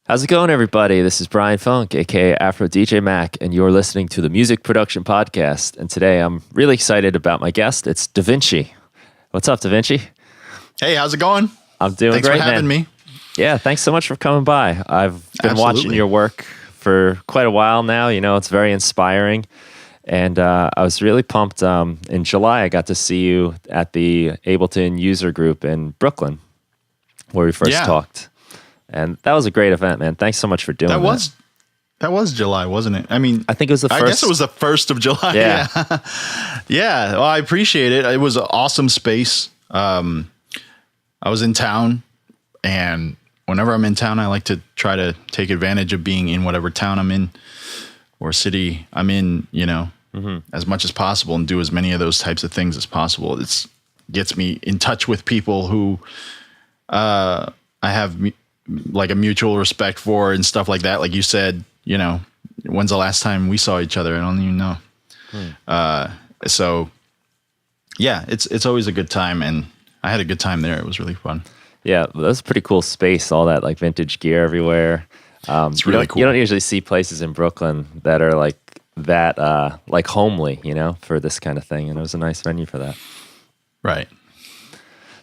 How's it going, everybody? This is Brian Funk, aka Afro DJ Mac, and you're listening to the Music Production Podcast. And today I'm really excited about my guest. It's DiViNCi. What's up, DiViNCi? Hey, how's it going? I'm doing Thanks great, for having me. Yeah, thanks so much for coming by. I've been watching your work for quite a while now. You know, it's very inspiring. And I was really pumped. In July, I got to see you at the Ableton User Group in Brooklyn, where we first talked. And that was a great event, man. Thanks so much for doing that. That was July, wasn't it? I mean, I think it was the first. I guess it was the 1st of July. Yeah. Yeah. Well, I appreciate it. It was an awesome space. I was in town, and whenever I'm in town, I like to try to take advantage of being in whatever town I'm in or city I'm in, you know, as much as possible, and do as many of those types of things as possible. It gets me in touch with people who I have like a mutual respect for and stuff like that. Like you said, you know, when's the last time we saw each other? I don't even know. So yeah, it's always a good time, and I had a good time there. It was really fun. Yeah, that was a pretty cool space. All that like vintage gear everywhere. It's really cool. You don't usually see places in Brooklyn that are like that, like homely, you know, for this kind of thing. And it was a nice venue for that. Right.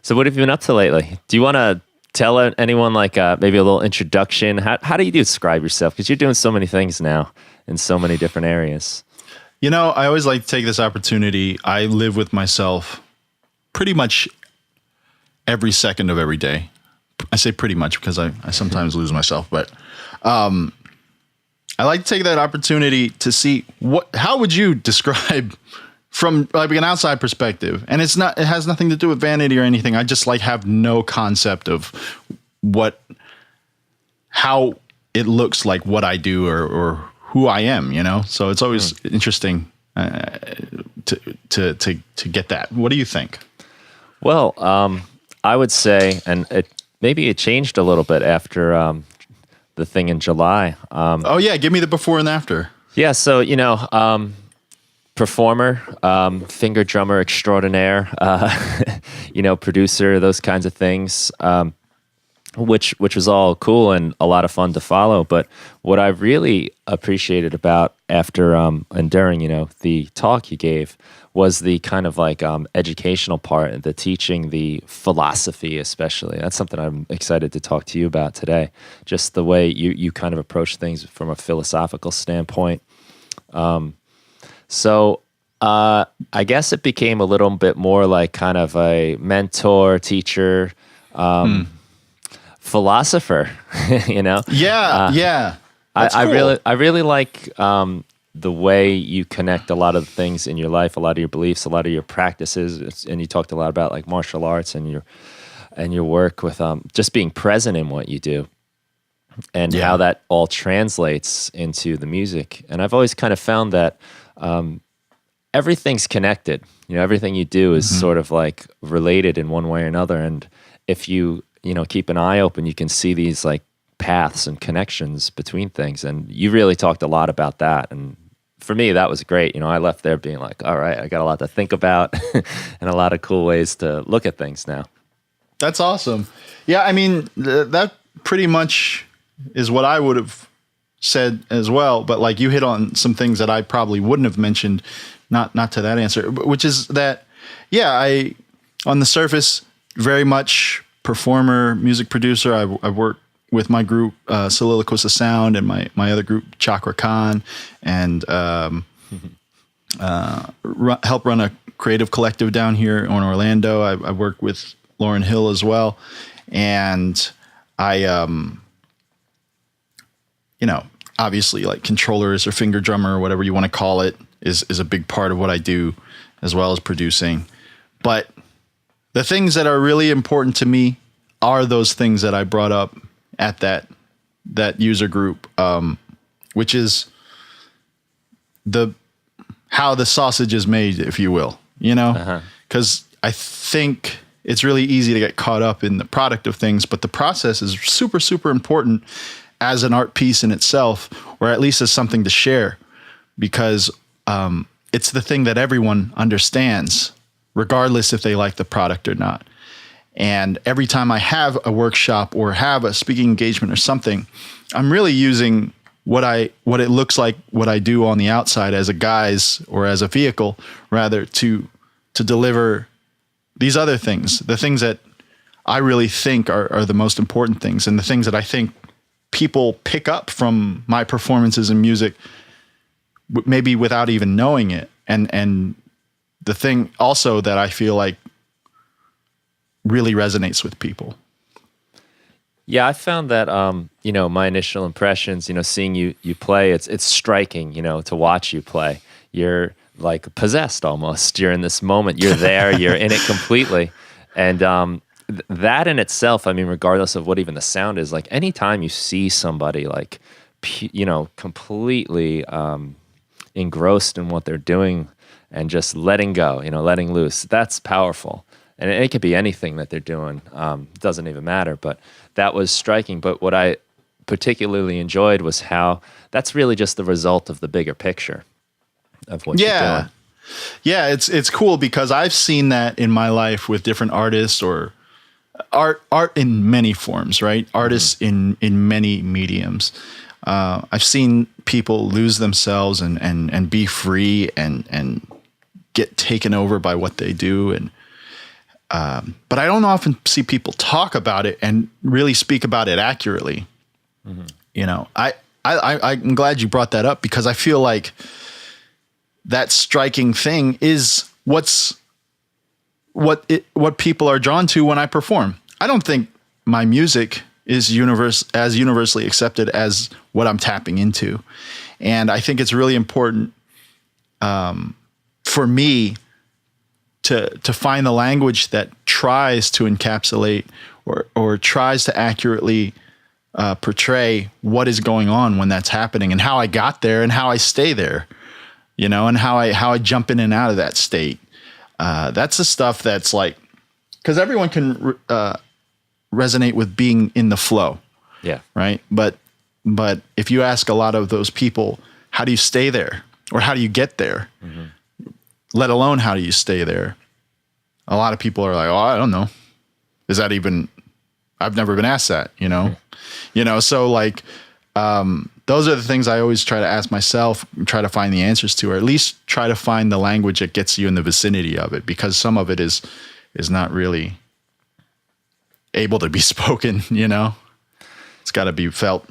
So what have you been up to lately? Do you want to tell anyone like maybe a little introduction? How do you describe yourself? Because you're doing so many things now in so many different areas. You know, I always like to take this opportunity. I live with myself pretty much every second of every day. I say pretty much because I sometimes lose myself, but I like to take that opportunity to see how would you describe from like an outside perspective. And it has nothing to do with vanity or anything. I just like have no concept of how it looks like what I do or who I am, you know? So it's always interesting to get that. What do you think? Well, I would say, and maybe it changed a little bit after the thing in July. Oh yeah, give me the before and after. Yeah, so you know, performer, finger drummer extraordinaire, you know, producer, those kinds of things, which was all cool and a lot of fun to follow. But what I really appreciated about after and during, you know, the talk you gave was the kind of like educational part, the teaching, the philosophy especially. That's something I'm excited to talk to you about today. Just the way you kind of approach things from a philosophical standpoint. So I guess it became a little bit more like kind of a mentor, teacher, philosopher, you know? Yeah, yeah. I really like the way you connect a lot of the things in your life, a lot of your beliefs, a lot of your practices, and you talked a lot about like martial arts and your work with just being present in what you do, and how that all translates into the music. And I've always kind of found that everything's connected. You know, everything you do is sort of like related in one way or another. And if you know, keep an eye open, you can see these like paths and connections between things. And you really talked a lot about that. And for me, that was great. You know, I left there being like, all right, I got a lot to think about and a lot of cool ways to look at things now. That's awesome. Yeah, I mean, that pretty much is what I would have said as well. But like you hit on some things that I probably wouldn't have mentioned, not to that answer, which is that, yeah, I, on the surface, very much performer, music producer. I've worked with my group, Solillaquists of Sound, and my other group, Chakra Khan, and help run a creative collective down here in Orlando. I work with Lauryn Hill as well. And I, you know, obviously like controllers or finger drummer or whatever you want to call it is a big part of what I do, as well as producing. But the things that are really important to me are those things that I brought up at that user group, which is how the sausage is made, if you will, you know, because I think it's really easy to get caught up in the product of things, but the process is super, super important as an art piece in itself, or at least as something to share, because it's the thing that everyone understands, regardless if they like the product or not. And every time I have a workshop or have a speaking engagement or something, I'm really using what it looks like, what I do on the outside as a guise or as a vehicle, rather to deliver these other things, the things that I really think are the most important things, and the things that I think people pick up from my performances in music, maybe without even knowing it. And the thing also that I feel like really resonates with people. Yeah, I found that my initial impressions, seeing you play, it's striking, to watch you play. You're like possessed almost. You're in this moment. You're there. You're in it completely, and that in itself, I mean, regardless of what even the sound is, like anytime you see somebody like, completely engrossed in what they're doing and just letting go, letting loose, that's powerful. And it could be anything that they're doing. Doesn't even matter. But that was striking. But what I particularly enjoyed was how that's really just the result of the bigger picture of what you're doing. Yeah, it's cool because I've seen that in my life with different artists or art in many forms, right? Artists in many mediums. I've seen people lose themselves and be free and get taken over by what they do. And but I don't often see people talk about it and really speak about it accurately. I'm glad you brought that up because I feel like that striking thing is what people are drawn to when I perform. I don't think my music is as universally accepted as what I'm tapping into. And I think it's really important for me to find the language that tries to encapsulate or tries to accurately portray what is going on when that's happening and how I got there and how I stay there, and how I jump in and out of that state. That's the stuff that's like, because everyone can resonate with being in the flow. Yeah. Right. But if you ask a lot of those people, how do you stay there or how do you get there? Let alone how do you stay there? A lot of people are like, oh, I don't know. Is that even, I've never been asked that, so like, those are the things I always try to ask myself and try to find the answers to, or at least try to find the language that gets you in the vicinity of it, because some of it is not really able to be spoken, it's got to be felt.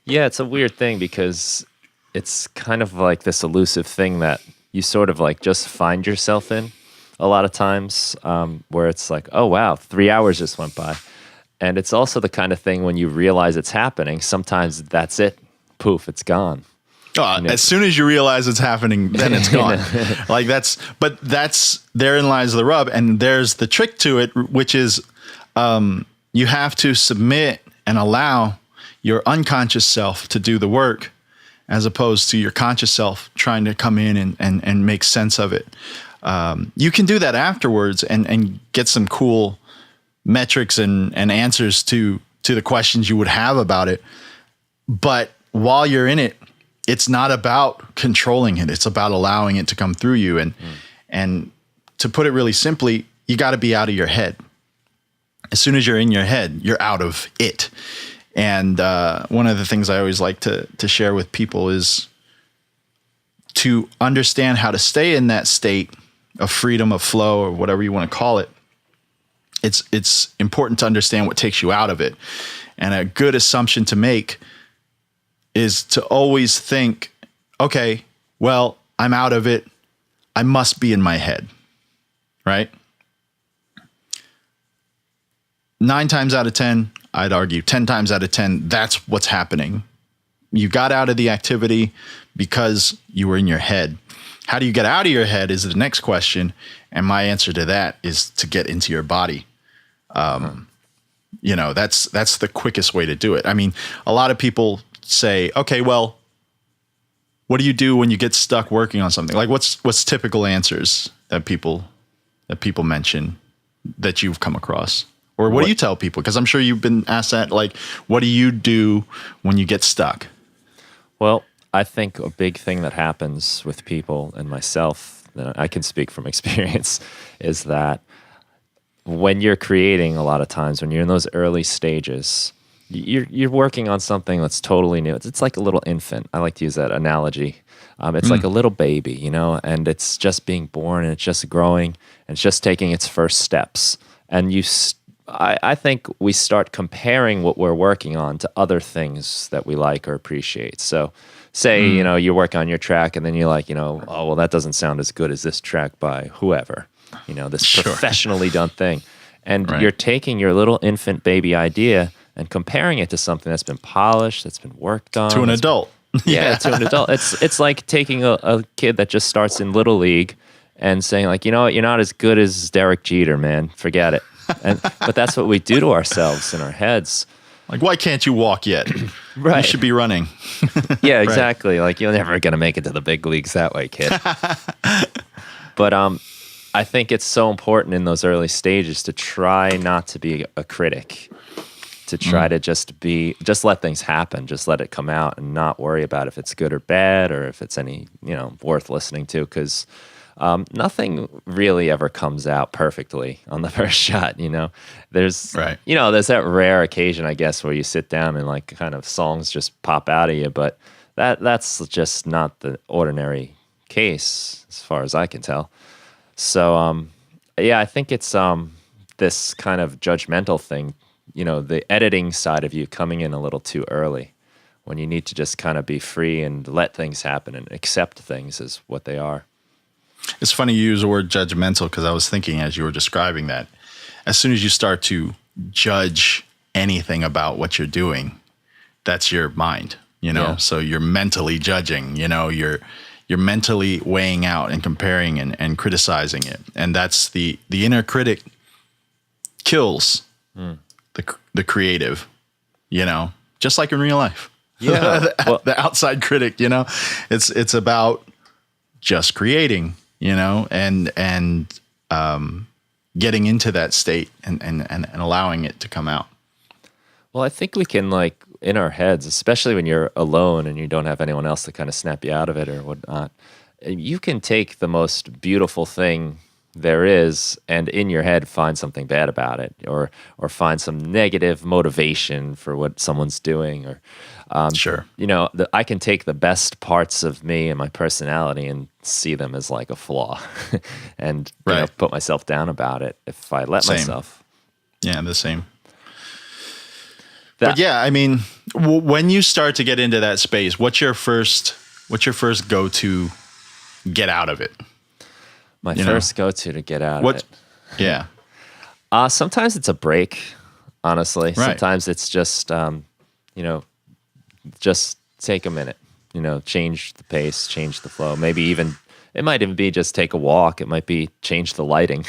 Yeah, it's a weird thing because it's kind of like this elusive thing that you sort of like just find yourself in a lot of times, where it's like, oh, wow, 3 hours just went by. And it's also the kind of thing when you realize it's happening, sometimes that's it. Poof, it's gone. As soon as you realize it's happening, then it's gone. Like therein lies the rub. And there's the trick to it, which is you have to submit and allow your unconscious self to do the work, as opposed to your conscious self trying to come in and make sense of it. You can do that afterwards and get some cool metrics and answers to the questions you would have about it. But while you're in it, it's not about controlling it. It's about allowing it to come through you. And to put it really simply, you got to be out of your head. As soon as you're in your head, you're out of it. And one of the things I always like to share with people is to understand how to stay in that state of freedom, of flow, or whatever you want to call it. It's important to understand what takes you out of it. And a good assumption to make is to always think, okay, well, I'm out of it. I must be in my head, right? 9 times out of 10, I'd argue 10 times out of 10, that's what's happening. You got out of the activity because you were in your head. How do you get out of your head is the next question. And my answer to that is to get into your body. That's the quickest way to do it. I mean, a lot of people say, okay, well, what do you do when you get stuck working on something? Like what's typical answers that people mention that you've come across? Or what do you tell people? Because I'm sure you've been asked that, like, what do you do when you get stuck? Well, I think a big thing that happens with people and myself, and I can speak from experience, is that when you're creating, a lot of times when you're in those early stages, you're working on something that's totally new. It's like a little infant. I like to use that analogy. It's like a little baby, you know, and it's just being born and it's just growing and it's just taking its first steps. And I think we start comparing what we're working on to other things that we like or appreciate. So say, you know, you work on your track and then you're like, you know, oh, well, that doesn't sound as good as this track by whoever, you know, this professionally done thing. And you're taking your little infant baby idea and comparing it to something that's been polished, that's been worked on. To an adult. Yeah, to an adult. It's like taking a kid that just starts in Little League and saying like, you know what, you're not as good as Derek Jeter, man. Forget it. But that's what we do to ourselves in our heads. Like, why can't you walk yet? Right. You should be running. Yeah, exactly. Like, you're never going to make it to the big leagues that way, kid. But I think it's so important in those early stages to try not to be a critic, to try to just let things happen, just let it come out and not worry about if it's good or bad or if it's any, you know, worth listening to, because nothing really ever comes out perfectly on the first shot, you know. There's you know, there's that rare occasion, I guess, where you sit down and like kind of songs just pop out of you, but that's just not the ordinary case as far as I can tell. So yeah, I think it's this kind of judgmental thing, you know, the editing side of you coming in a little too early when you need to just kind of be free and let things happen and accept things as what they are. It's funny you use the word judgmental because I was thinking as you were describing that, as soon as you start to judge anything about what you're doing, that's your mind, you know? Yeah. So you're mentally judging, you know, you're mentally weighing out and comparing and criticizing it. And that's the inner critic kills the creative, you know, just like in real life. Yeah. the outside critic, you know, it's about just creating, you know, and getting into that state and allowing it to come out. Well, I think we can, like, in our heads, especially when you're alone and you don't have anyone else to kind of snap you out of it or whatnot, you can take the most beautiful thing there is and in your head find something bad about it or find some negative motivation for what someone's doing or you know, I can take the best parts of me and my personality and see them as like a flaw and you know, put myself down about it if I let myself. Yeah, the same. But yeah, I mean, when you start to get into that space, what's your first go-to get out of it? My first go-to to get out of it. Yeah. Sometimes it's a break, honestly. Right. Sometimes it's just, you know, just take a minute, you know, change the pace, change the flow. Maybe even, it might even be just take a walk. It might be change the lighting.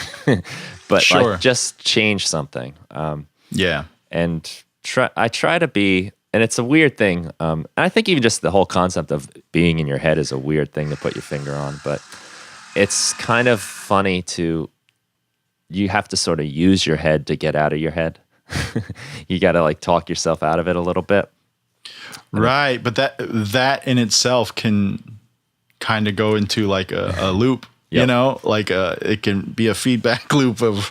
But like, just change something. Yeah. And I try to be, and it's a weird thing. And I think even just the whole concept of being in your head is a weird thing to put your finger on. But it's kind of funny you have to sort of use your head to get out of your head. You got to like talk yourself out of it a little bit. Right. But that in itself can kind of go into like a loop, you know, like it can be a feedback loop of,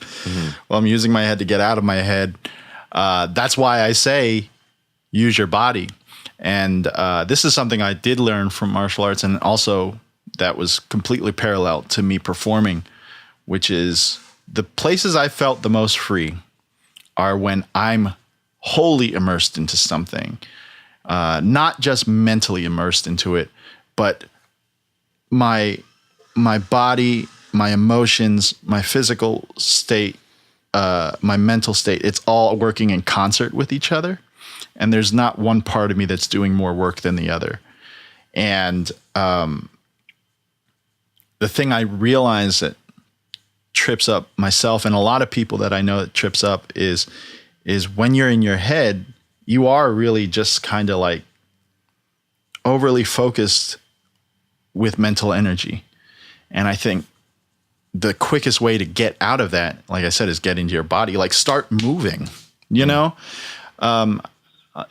well, I'm using my head to get out of my head. That's why I say use your body. And this is something I did learn from martial arts, and also that was completely parallel to me performing, which is the places I felt the most free are when I'm wholly immersed into something, not just mentally immersed into it, but my body, my emotions, my physical state, my mental state, it's all working in concert with each other. And there's not one part of me that's doing more work than the other. And the thing I realize that trips up myself and a lot of people that I know that trips up is when you're in your head, you are really just kind of like overly focused with mental energy. And I think the quickest way to get out of that, like I said, is get into your body, like start moving, you know?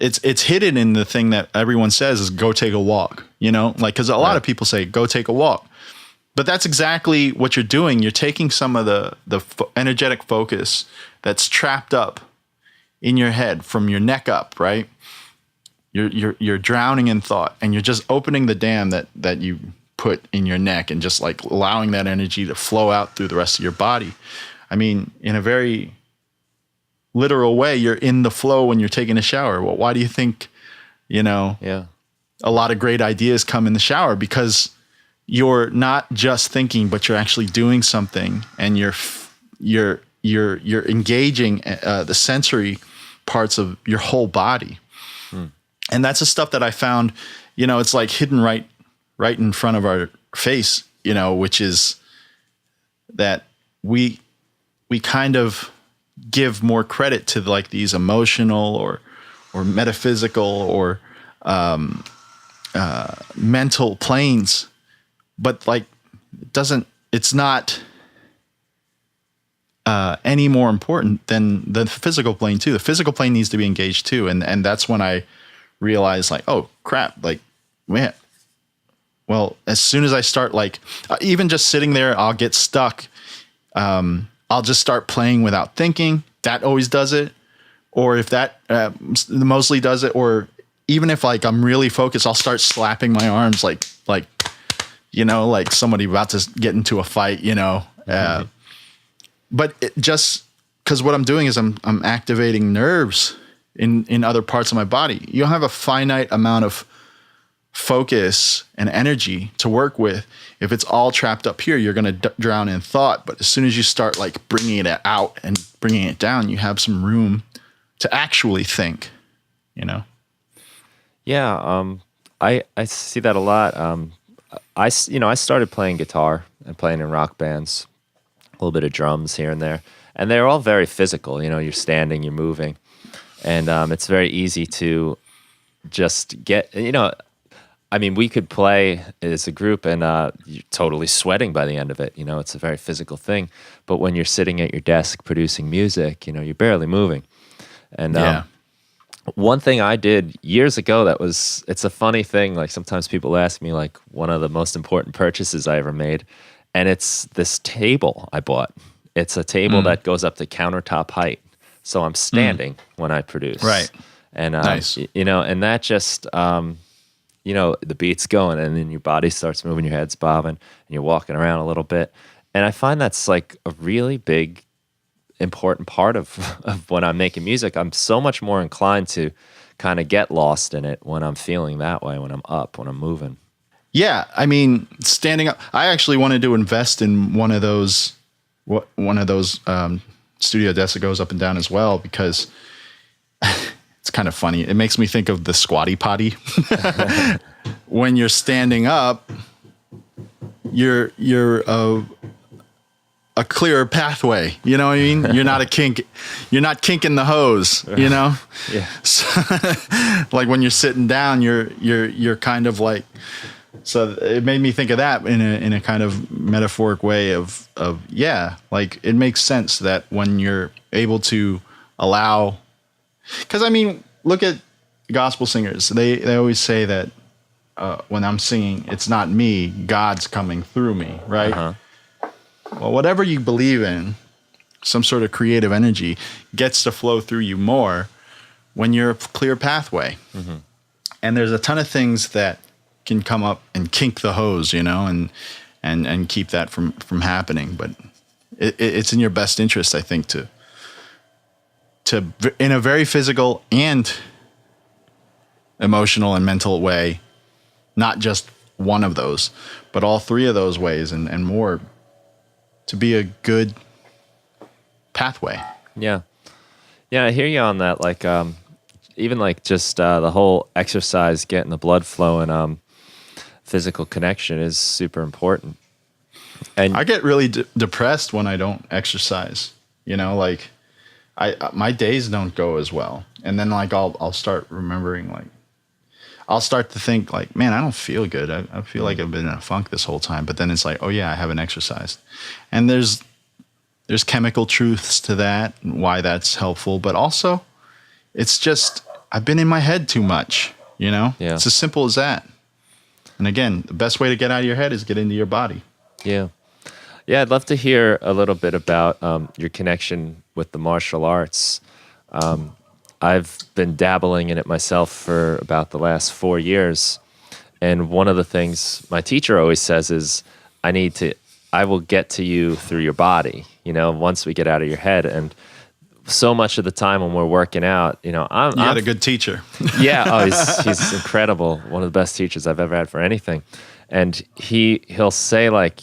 It's hidden in the thing that everyone says is go take a walk, you know, like, cause a lot of people say, go take a walk. but that's exactly what you're doing. You're taking some of the energetic focus that's trapped up in your head from your neck up, right? You're drowning in thought, and you're just opening the dam that you put in your neck, and just like allowing that energy to flow out through the rest of your body. I mean, in a very literal way, you're in the flow when you're taking a shower. Well, why do you think, Yeah. a lot of great ideas come in the shower? Because you're not just thinking, but you're actually doing something, and you're engaging the sensory parts of your whole body. And that's the stuff that I found, it's like hidden right in front of our face, which is that we kind of give more credit to like these emotional or metaphysical or mental planes, but like it's not any more important than the physical plane too. The physical plane needs to be engaged too. And that's when I realized, like, oh crap, like, man, well, as soon as I start, like, even just sitting there, I'll get stuck. I'll just start playing without thinking. That always does it. Or if that mostly does it, or even if like I'm really focused, I'll start slapping my arms like somebody about to get into a fight, but it just because what I'm doing is I'm activating nerves in other parts of my body. You don't have a finite amount of focus and energy to work with. If it's all trapped up here, you're going to drown in thought. But as soon as you start like bringing it out and bringing it down, you have some room to actually think, Yeah. I see that a lot. I started playing guitar and playing in rock bands, a little bit of drums here and there, and they're all very physical. You're standing, you're moving, and it's very easy to just get, I mean, we could play as a group and you're totally sweating by the end of it. It's a very physical thing. But when you're sitting at your desk producing music, you're barely moving. And one thing I did years ago it's a funny thing. Like sometimes people ask me like one of the most important purchases I ever made. And it's this table I bought. It's a table that goes up to countertop height. So I'm standing when I produce. Right. And, nice. And that just... the beat's going and then your body starts moving, your head's bobbing, and you're walking around a little bit. And I find that's like a really big, important part of when I'm making music. I'm so much more inclined to kind of get lost in it when I'm feeling that way, when I'm up, when I'm moving. Yeah. I mean, standing up, I actually wanted to invest in one of those studio desks that goes up and down as well, because it's kind of funny. It makes me think of the Squatty Potty. When you're standing up, you're a clearer pathway. You know what I mean? You're not you're not kinking the hose, Yeah. So, like when you're sitting down, you're kind of like, so it made me think of that in a kind of metaphoric way of like it makes sense that when you're able to allow. Because, I mean, look at gospel singers. They always say that when I'm singing, it's not me, God's coming through me, right? Uh-huh. Well, whatever you believe in, some sort of creative energy gets to flow through you more when you're a clear pathway. Mm-hmm. And there's a ton of things that can come up and kink the hose, and keep that from happening. But it's in your best interest, I think, to in a very physical and emotional and mental way, not just one of those, but all three of those ways and more, to be a good pathway. Yeah. Yeah, I hear you on that. Like, even like just the whole exercise, getting the blood flowing, physical connection is super important. And I get really depressed when I don't exercise, like, my days don't go as well. And then like I'll start remembering, like I'll start to think like, man, I don't feel good. I feel like I've been in a funk this whole time. But then it's like, oh yeah, I haven't exercised. And there's chemical truths to that and why that's helpful. But also it's just, I've been in my head too much, Yeah. It's as simple as that. And again, the best way to get out of your head is get into your body. Yeah. Yeah, I'd love to hear a little bit about your connection with the martial arts. I've been dabbling in it myself for about the last 4 years. And one of the things my teacher always says is, I will get to you through your body, once we get out of your head. And so much of the time when we're working out, You had a good teacher. yeah, he's incredible. One of the best teachers I've ever had for anything. And he'll say, like,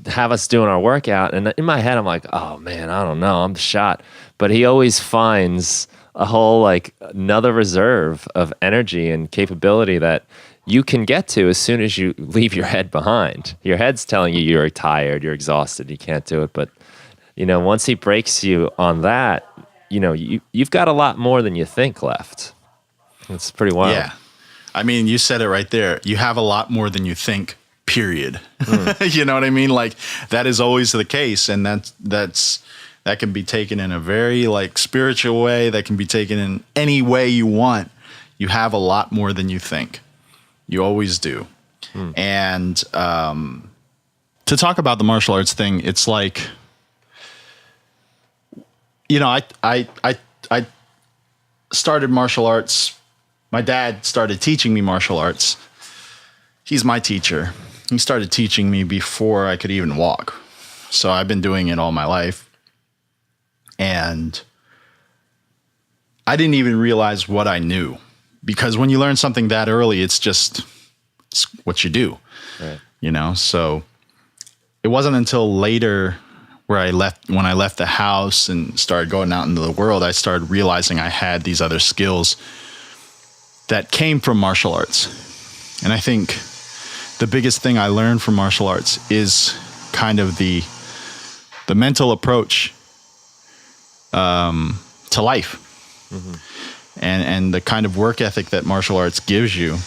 have us doing our workout. And in my head, I'm like, oh man, I don't know, I'm shot. But he always finds a whole, like, another reserve of energy and capability that you can get to as soon as you leave your head behind. Your head's telling you you're tired, you're exhausted, you can't do it. But, once he breaks you on that, you've got a lot more than you think left. It's pretty wild. Yeah. I mean, you said it right there. You have a lot more than you think, period. You know what I mean? Like, that is always the case. And that can be taken in a very, like, spiritual way. That can be taken in any way you want. You have a lot more than you think. You always do. And to talk about the martial arts thing, it's like, I started martial arts. My dad started teaching me martial arts. He's my teacher. He started teaching me before I could even walk. So I've been doing it all my life. And I didn't even realize what I knew. Because when you learn something that early, it's what you do. Right. So it wasn't until later when I left the house and started going out into the world, I started realizing I had these other skills that came from martial arts. And I think the biggest thing I learned from martial arts is kind of the mental approach to life. And the kind of work ethic that martial arts gives you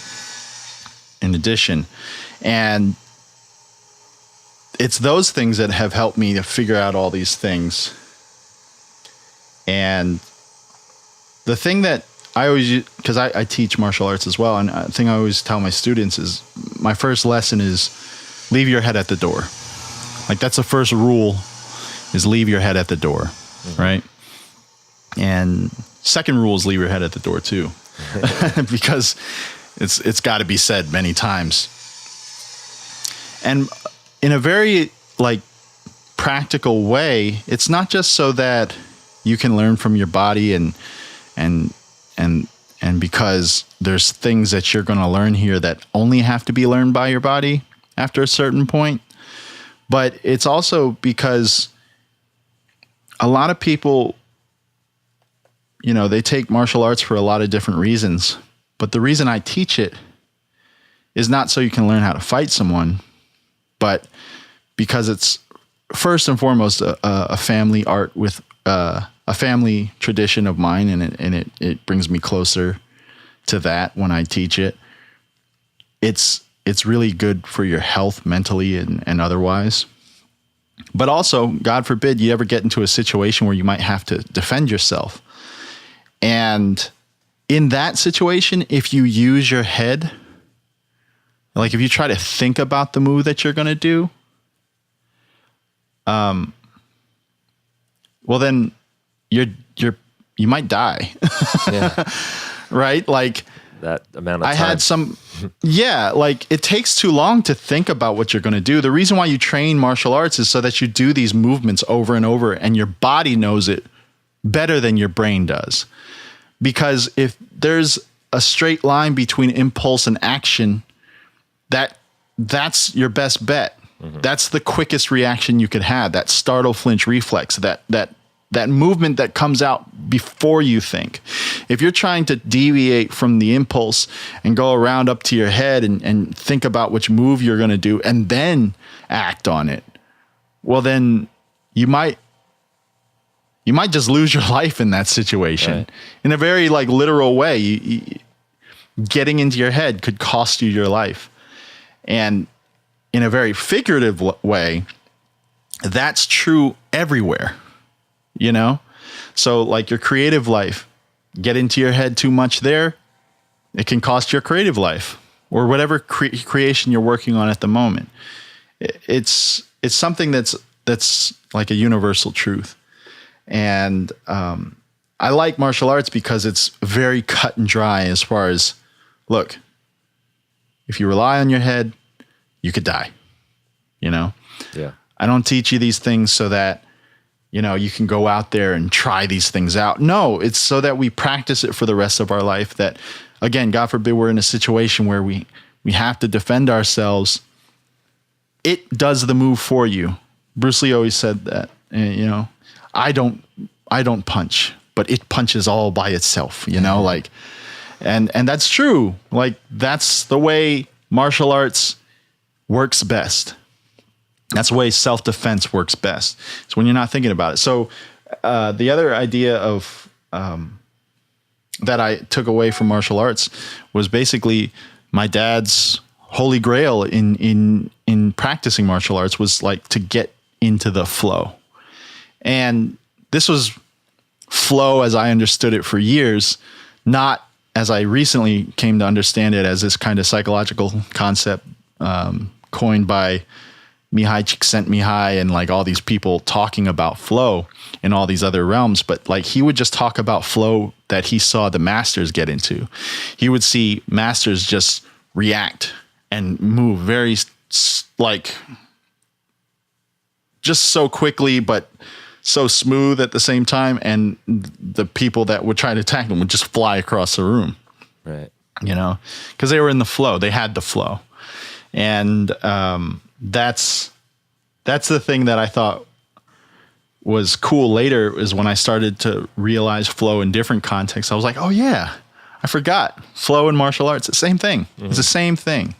in addition. And it's those things that have helped me to figure out all these things. And the thing that I always, because I teach martial arts as well, and the thing I always tell my students is, my first lesson is leave your head at the door. Like, that's the first rule, is leave your head at the door, right? And second rule is leave your head at the door too, because it's got to be said many times. And in a very, like, practical way, it's not just so that you can learn from your body and because there's things that you're going to learn here that only have to be learned by your body after a certain point, but it's also because a lot of people, they take martial arts for a lot of different reasons, but the reason I teach it is not so you can learn how to fight someone, but because it's first and foremost a family art with a family tradition of mine, and it brings me closer to that when I teach it. It's really good for your health mentally and otherwise. But also, God forbid, you ever get into a situation where you might have to defend yourself. And in that situation, if you use your head, like if you try to think about the move that you're going to do, well, then you might die. Yeah. Right? Like, that amount of time. I had some, like, it takes too long to think about what you're going to do. The reason why you train martial arts is so that you do these movements over and over, and your body knows it better than your brain does. Because if there's a straight line between impulse and action, that's your best bet. Mm-hmm. That's the quickest reaction you could have. That startle flinch reflex, that movement that comes out before you think. If you're trying to deviate from the impulse and go around up to your head and think about which move you're going to do and then act on it, well, then you might just lose your life in that situation. Right. In a very, like, literal way. Getting into your head could cost you your life. And in a very figurative way, that's true everywhere. So, like, your creative life, get into your head too much there, it can cost your creative life or whatever creation you're working on at the moment. it's something that's like a universal truth. And I like martial arts because it's very cut and dry as far as, look, if you rely on your head, you could die, you know? Yeah. I don't teach you these things so that, you know, you can go out there and try these things out. No, it's so that we practice it for the rest of our life. That, again, God forbid we're in a situation where we have to defend ourselves. It does the move for you. Bruce Lee always said that, you know, I don't punch, but it punches all by itself, you know, like, and that's true. Like, that's the way martial arts works best. That's the way self-defense works best. It's when you're not thinking about it. So the other idea of that I took away from martial arts was basically my dad's holy grail in practicing martial arts was like to get into the flow. And this was flow as I understood it for years, not as I recently came to understand it as this kind of psychological concept coined by Mihai Csikszentmihalyi and like all these people talking about flow in all these other realms. But like he would just talk about flow that he saw the masters get into. He would see masters just react and move very like just so quickly, but so smooth at the same time. And the people that would try to attack them would just fly across the room. Right. You know, because they were in the flow. They had the flow. And that's the thing that I thought was cool later is when I started to realize flow in different contexts. I was like, oh yeah, I forgot. Flow in martial arts, the same thing. Mm-hmm. It's the same thing.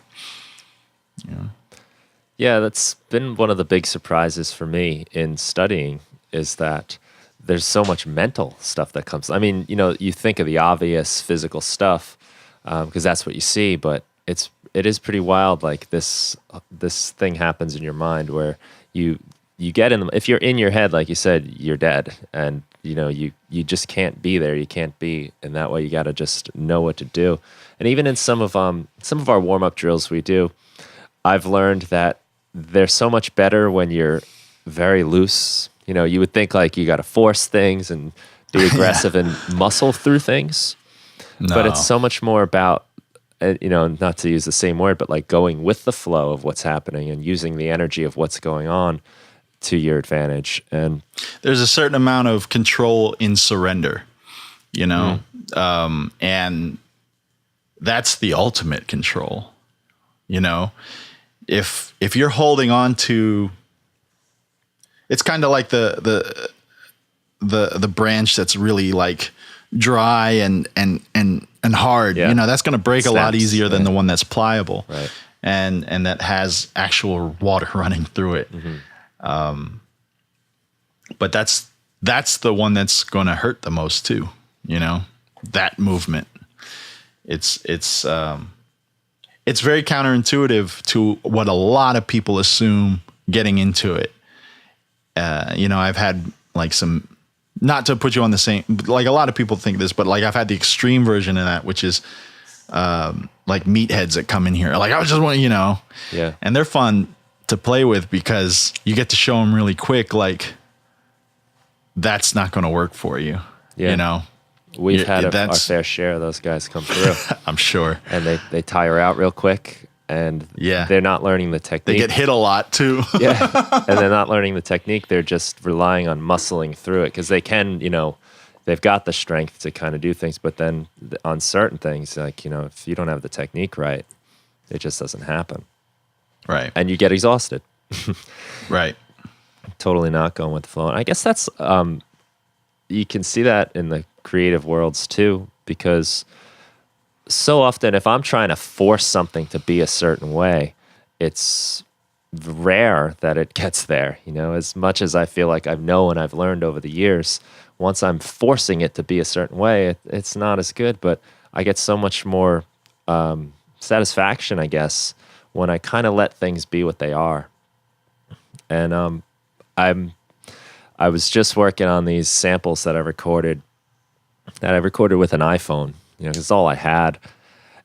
Yeah, that's been one of the big surprises for me in studying is that there's so much mental stuff that comes. I mean, you know, you think of the obvious physical stuff because that's what you see, but it is pretty wild. Like this thing happens in your mind where you get in if you're in your head, like you said, you're dead, and you know you just can't be there. You can't be in that way. You got to just know what to do. And even in some of our warm up drills we do, I've learned that they're so much better when you're very loose. You know, you would think like you got to force things and be aggressive and muscle through things, but it's so much more about, you know, not to use the same word, but like going with the flow of what's happening and using the energy of what's going on to your advantage. And there's a certain amount of control in surrender, you know, and that's the ultimate control. You know, if you're holding on to, it's kind of like the branch that's really like dry and hard, you know, that's going to break a lot easier than the one that's pliable, right, and that has actual water running through it. Mm-hmm. But that's the one that's going to hurt the most too, you know, that movement. It's very counterintuitive to what a lot of people assume getting into it. You know, I've had like some, not to put you on the same, like a lot of people think this, but like I've had the extreme version of that, which is like meatheads that come in here. Like I was just want, you know, yeah, and they're fun to play with because you get to show them really quick, like that's not going to work for you. Yeah. You know, we've had our fair share of those guys come through. I'm sure. And they tire out real quick, and they're not learning the technique. They get hit a lot too. Yeah, and they're not learning the technique. They're just relying on muscling through it because they can, you know, they've got the strength to kind of do things, but then on certain things, like, you know, if you don't have the technique right, it just doesn't happen. Right. And you get exhausted. Right. Totally not going with the flow. And I guess that's, you can see that in the creative worlds too, because so often if I'm trying to force something to be a certain way, it's rare that it gets there. You know, as much as I feel like I've known and I've learned over the years, once I'm forcing it to be a certain way, it's not as good, but I get so much more satisfaction, I guess, when I kind of let things be what they are. And I was just working on these samples that I recorded with an iPhone, you know, 'cause it's all I had.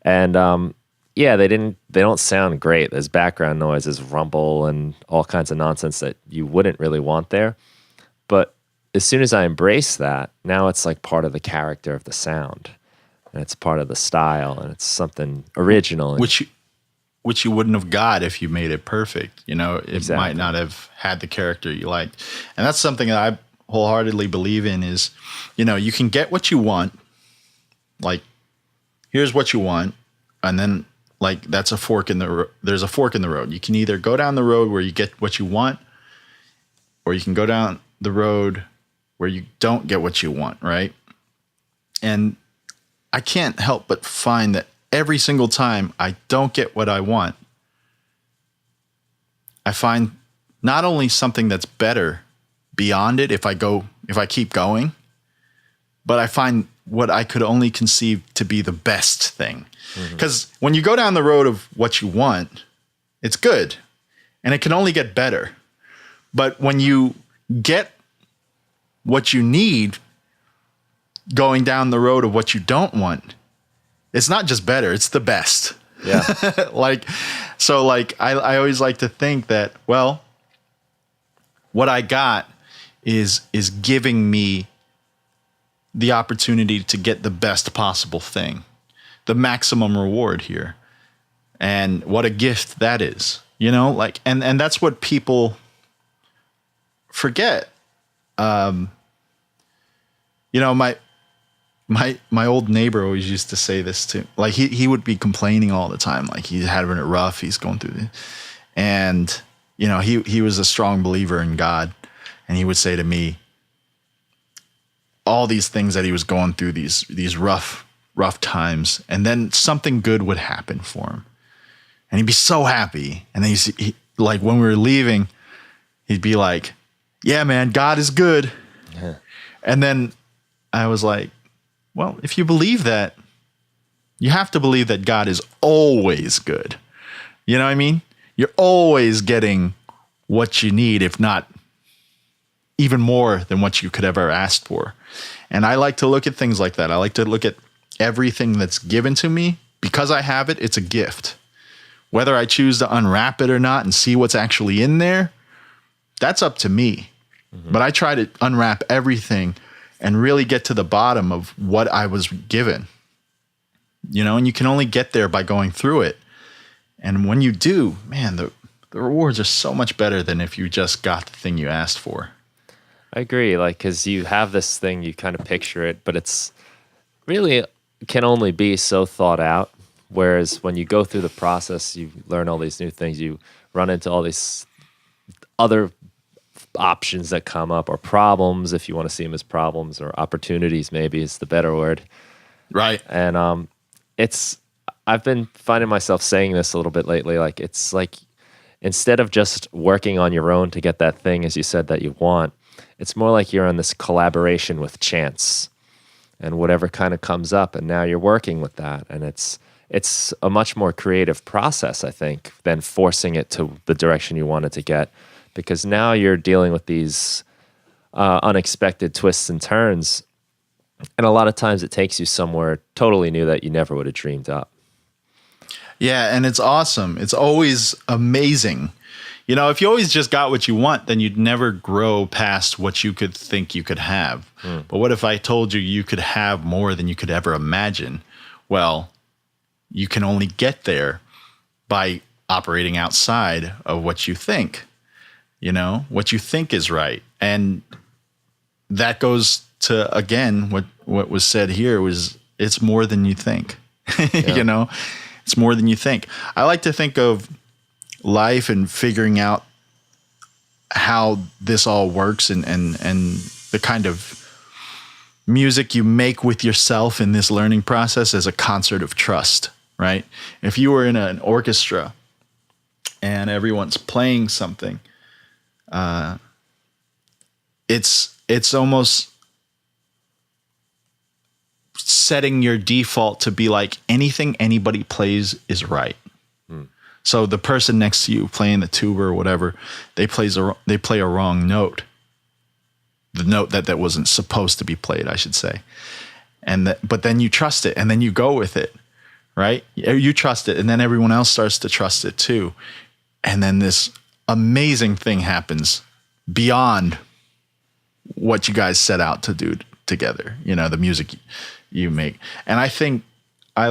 And yeah, they don't sound great. There's background noise, there's rumble and all kinds of nonsense that you wouldn't really want there. But as soon as I embrace that, now it's like part of the character of the sound. And it's part of the style, and it's something original. Which you wouldn't have got if you made it perfect. You know, it Exactly. might not have had the character you liked. And that's something that I wholeheartedly believe in is, you know, you can get what you want. Like, here's what you want. And then like, there's a fork in the road. You can either go down the road where you get what you want, or you can go down the road where you don't get what you want. Right. And I can't help but find that every single time I don't get what I want, I find not only something that's better beyond it if I keep going, but I find what I could only conceive to be the best thing. Because when you go down the road of what you want, it's good and it can only get better. But when you get what you need going down the road of what you don't want, it's not just better, it's the best. Yeah. I always like to think that, well, what I got is giving me the opportunity to get the best possible thing, the maximum reward here. And what a gift that is, you know, like, and that's what people forget. You know, my old neighbor always used to say this too. Like he would be complaining all the time. Like he's having it rough. He's going through it. And, you know, he was a strong believer in God. And he would say to me all these things that he was going through, these rough times. And then something good would happen for him. And he'd be so happy. And then he like when we were leaving, he'd be like, yeah, man, God is good. Yeah. And then I was like, well, if you believe that, you have to believe that God is always good. You know what I mean? You're always getting what you need, if not even more than what you could ever ask for. And I like to look at things like that. I like to look at everything that's given to me. Because I have it, it's a gift. Whether I choose to unwrap it or not and see what's actually in there, that's up to me. Mm-hmm. But I try to unwrap everything and really get to the bottom of what I was given. You know, and you can only get there by going through it. And when you do, man, the rewards are so much better than if you just got the thing you asked for. I agree. Like, because you have this thing, you kind of picture it, but it's really can only be so thought out. Whereas when you go through the process, you learn all these new things. You run into all these other options that come up, or problems, if you want to see them as problems, or opportunities, maybe is the better word. Right. And I've been finding myself saying this a little bit lately. Like, it's like, instead of just working on your own to get that thing, as you said, that you want, it's more like you're in this collaboration with chance and whatever kind of comes up. And now you're working with that. And it's a much more creative process, I think, than forcing it to the direction you want it to get. Because now you're dealing with these unexpected twists and turns. And a lot of times it takes you somewhere totally new that you never would have dreamed up. Yeah, and it's awesome. It's always amazing. You know, if you always just got what you want, then you'd never grow past what you could think you could have. But what if I told you could have more than you could ever imagine? Well, you can only get there by operating outside of what you think. You know, what you think is right. And that goes to, again, what was said here was, it's more than you think. Yeah. You know, it's more than you think. I like to think of life and figuring out how this all works and the kind of music you make with yourself in this learning process as a concert of trust, right? If you were in an orchestra and everyone's playing something, it's almost setting your default to be like, anything anybody plays is right. So the person next to you playing the tuba or whatever, they play a wrong note. The note that wasn't supposed to be played, I should say. But then you trust it and then you go with it, right? You trust it, and then everyone else starts to trust it too. And then this amazing thing happens beyond what you guys set out to do together, the music you make. And I think I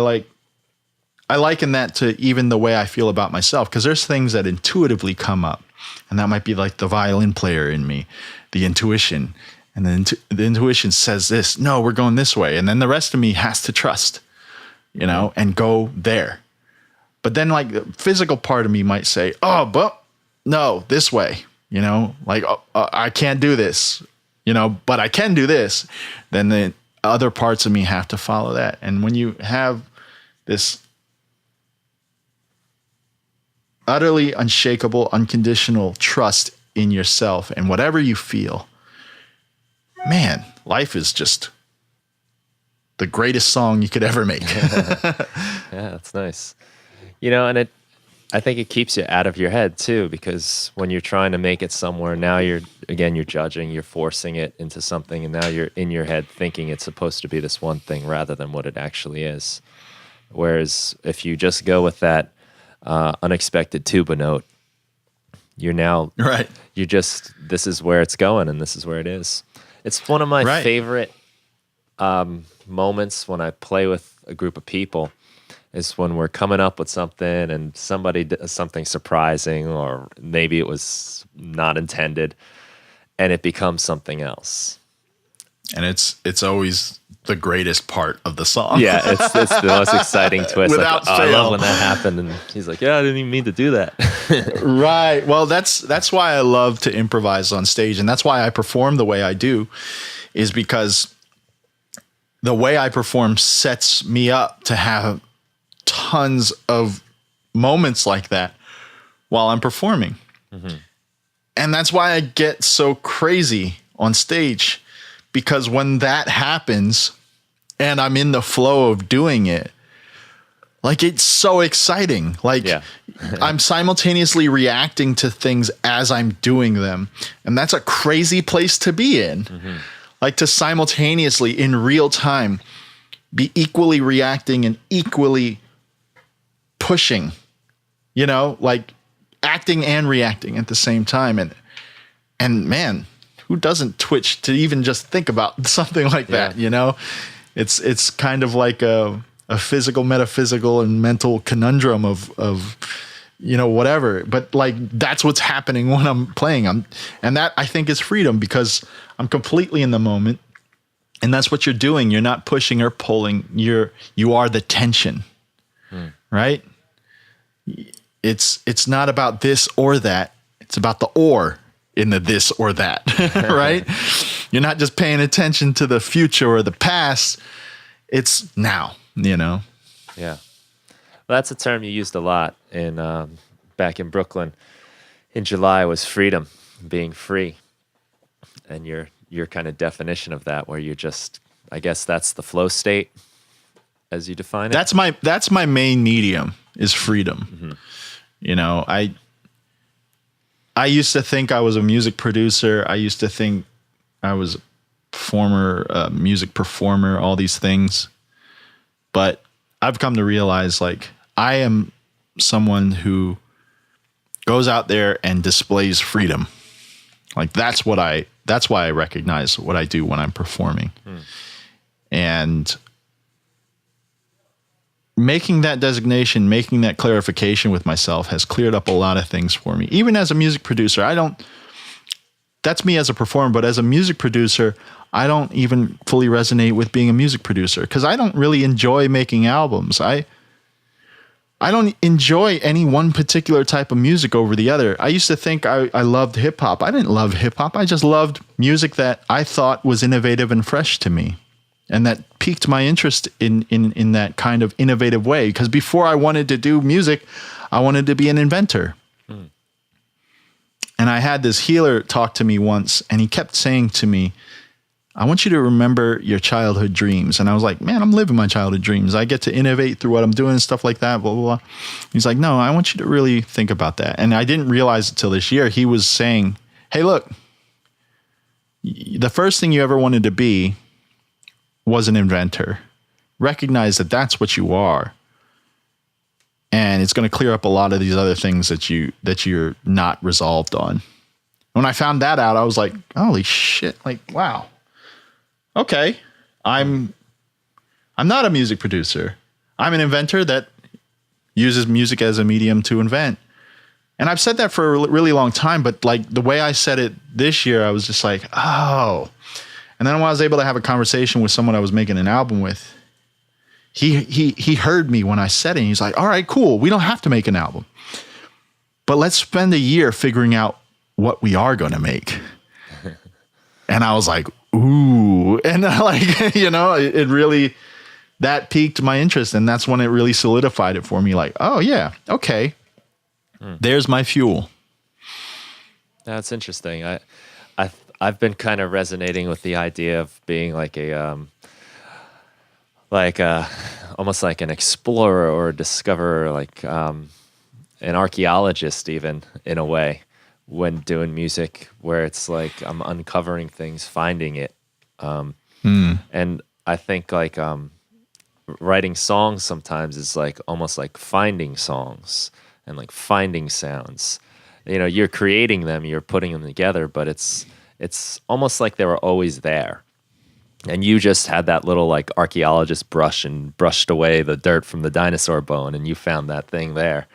liken that to even the way I feel about myself, because there's things that intuitively come up, and that might be like the violin player in me, the intuition. And then the intuition says this, no, we're going this way. And then the rest of me has to trust, and go there. But then like the physical part of me might say, oh, but no, this way, I can't do this, but I can do this. Then the other parts of me have to follow that. And when you have this utterly unshakable, unconditional trust in yourself and whatever you feel, man, life is just the greatest song you could ever make. Yeah, that's nice. And I think it keeps you out of your head too, because when you're trying to make it somewhere, now you're judging, you're forcing it into something, and now you're in your head thinking it's supposed to be this one thing rather than what it actually is. Whereas if you just go with that unexpected tuba note, you're now right. This is where it's going, and this is where it is. It's one of my favorite moments when I play with a group of people, is when we're coming up with something and somebody does something surprising, or maybe it was not intended, and it becomes something else. And it's always the greatest part of the song. Yeah, it's the most exciting twist. Without fail. I love when that happened, and he's like, yeah, I didn't even mean to do that. Right. Well, that's why I love to improvise on stage, and that's why I perform the way I do, is because the way I perform sets me up to have tons of moments like that while I'm performing. Mm-hmm. And that's why I get so crazy on stage, because when that happens and I'm in the flow of doing it, like, it's so exciting. Like, yeah. I'm simultaneously reacting to things as I'm doing them. And that's a crazy place to be in. Mm-hmm. Like, to simultaneously in real time be equally reacting and equally pushing, like acting and reacting at the same time. And man, who doesn't twitch to even just think about something like that? It's kind of like a physical, metaphysical, and mental conundrum of whatever. But like, that's what's happening when I'm playing. And that, I think, is freedom, because I'm completely in the moment. And that's what you're doing. You're not pushing or pulling. You are the tension, right? It's not about this or that. It's about the or in the this or that, right? You're not just paying attention to the future or the past. It's now, Yeah. Well, that's a term you used a lot in back in Brooklyn in July, was freedom, being free. And your kind of definition of that, where you're just, I guess that's the flow state as you define it. That's my main medium, is freedom. Mm-hmm. I used to think I was a music producer. I used to think I was a performer, music performer, all these things. But I've come to realize, like, I am someone who goes out there and displays freedom. Like, that's why I recognize what I do when I'm performing. And making that designation, making that clarification with myself has cleared up a lot of things for me. Even as a music producer, that's me as a performer, but as a music producer, I don't even fully resonate with being a music producer, because I don't really enjoy making albums. I don't enjoy any one particular type of music over the other. I used to think I loved hip hop. I didn't love hip hop. I just loved music that I thought was innovative and fresh to me, and that piqued my interest in that kind of innovative way. Because before I wanted to do music, I wanted to be an inventor. And I had this healer talk to me once, and he kept saying to me, I want you to remember your childhood dreams. And I was like, man, I'm living my childhood dreams. I get to innovate through what I'm doing and stuff like that, blah, blah, blah. He's like, no, I want you to really think about that. And I didn't realize until this year, he was saying, hey, look, the first thing you ever wanted to be was an inventor. Recognize that that's what you are. and it's going to clear up a lot of these other things that you're not resolved on. When I found that out, I was like, holy shit, like, wow. Okay. I'm not a music producer. I'm an inventor that uses music as a medium to invent. And I've said that for a really long time, but like the way I said it this year, I was just like, oh. And then when I was able to have a conversation with someone I was making an album with, he heard me when I said it. And he's like, all right, cool. We don't have to make an album, but let's spend a year figuring out what we are going to make. And I was like, ooh. And like, you know, it really, that piqued my interest. And that's when it really solidified it for me. Like, oh yeah, okay. There's my fuel. That's interesting. I've been kind of resonating with the idea of being like almost like an explorer or a discoverer, like an archaeologist, even in a way, when doing music, where it's like I'm uncovering things, finding it, and I think like writing songs sometimes is like almost like finding songs. And like finding sounds, you know, you're creating them, you're putting them together, but it's almost like they were always there. And you just had that little like archaeologist brush and brushed away the dirt from the dinosaur bone, and you found that thing there.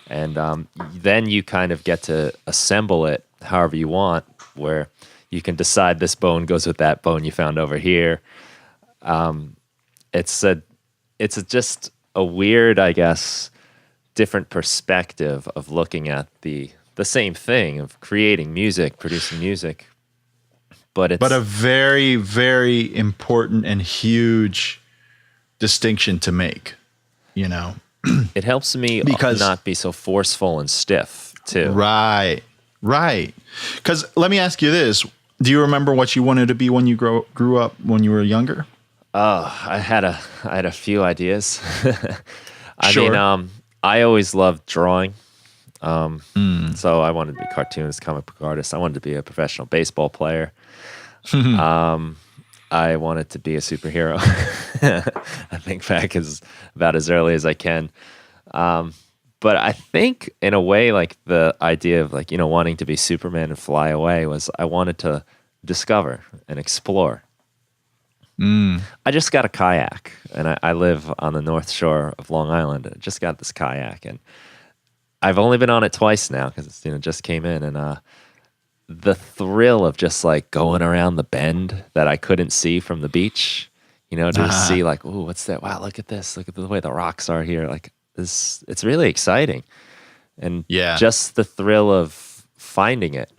And then you kind of get to assemble it however you want, where you can decide this bone goes with that bone you found over here. It's just a weird, I guess, different perspective of looking at the same thing of creating music, producing music, but a very, very important and huge distinction to make, you know. It helps me because not be so forceful and stiff too. Right. Because let me ask you this: do you remember what you wanted to be when you grew up when you were younger? I had a few ideas. Sure. mean, I always loved drawing. So I wanted to be a cartoonist, comic book artist. I wanted to be a professional baseball player. I wanted to be a superhero. I think back about as early as I can. But I think in a way, like the idea of like, you know, wanting to be Superman and fly away was I wanted to discover and explore. I just got a kayak, and I live on the North Shore of Long Island. I just got this kayak, and I've only been on it twice now because it's, you know, just came in, and the thrill of just like going around the bend that I couldn't see from the beach, you know, to see like, ooh, what's that? Wow, look at this! Look at the way the rocks are here. Like this, it's really exciting, and just the thrill of finding it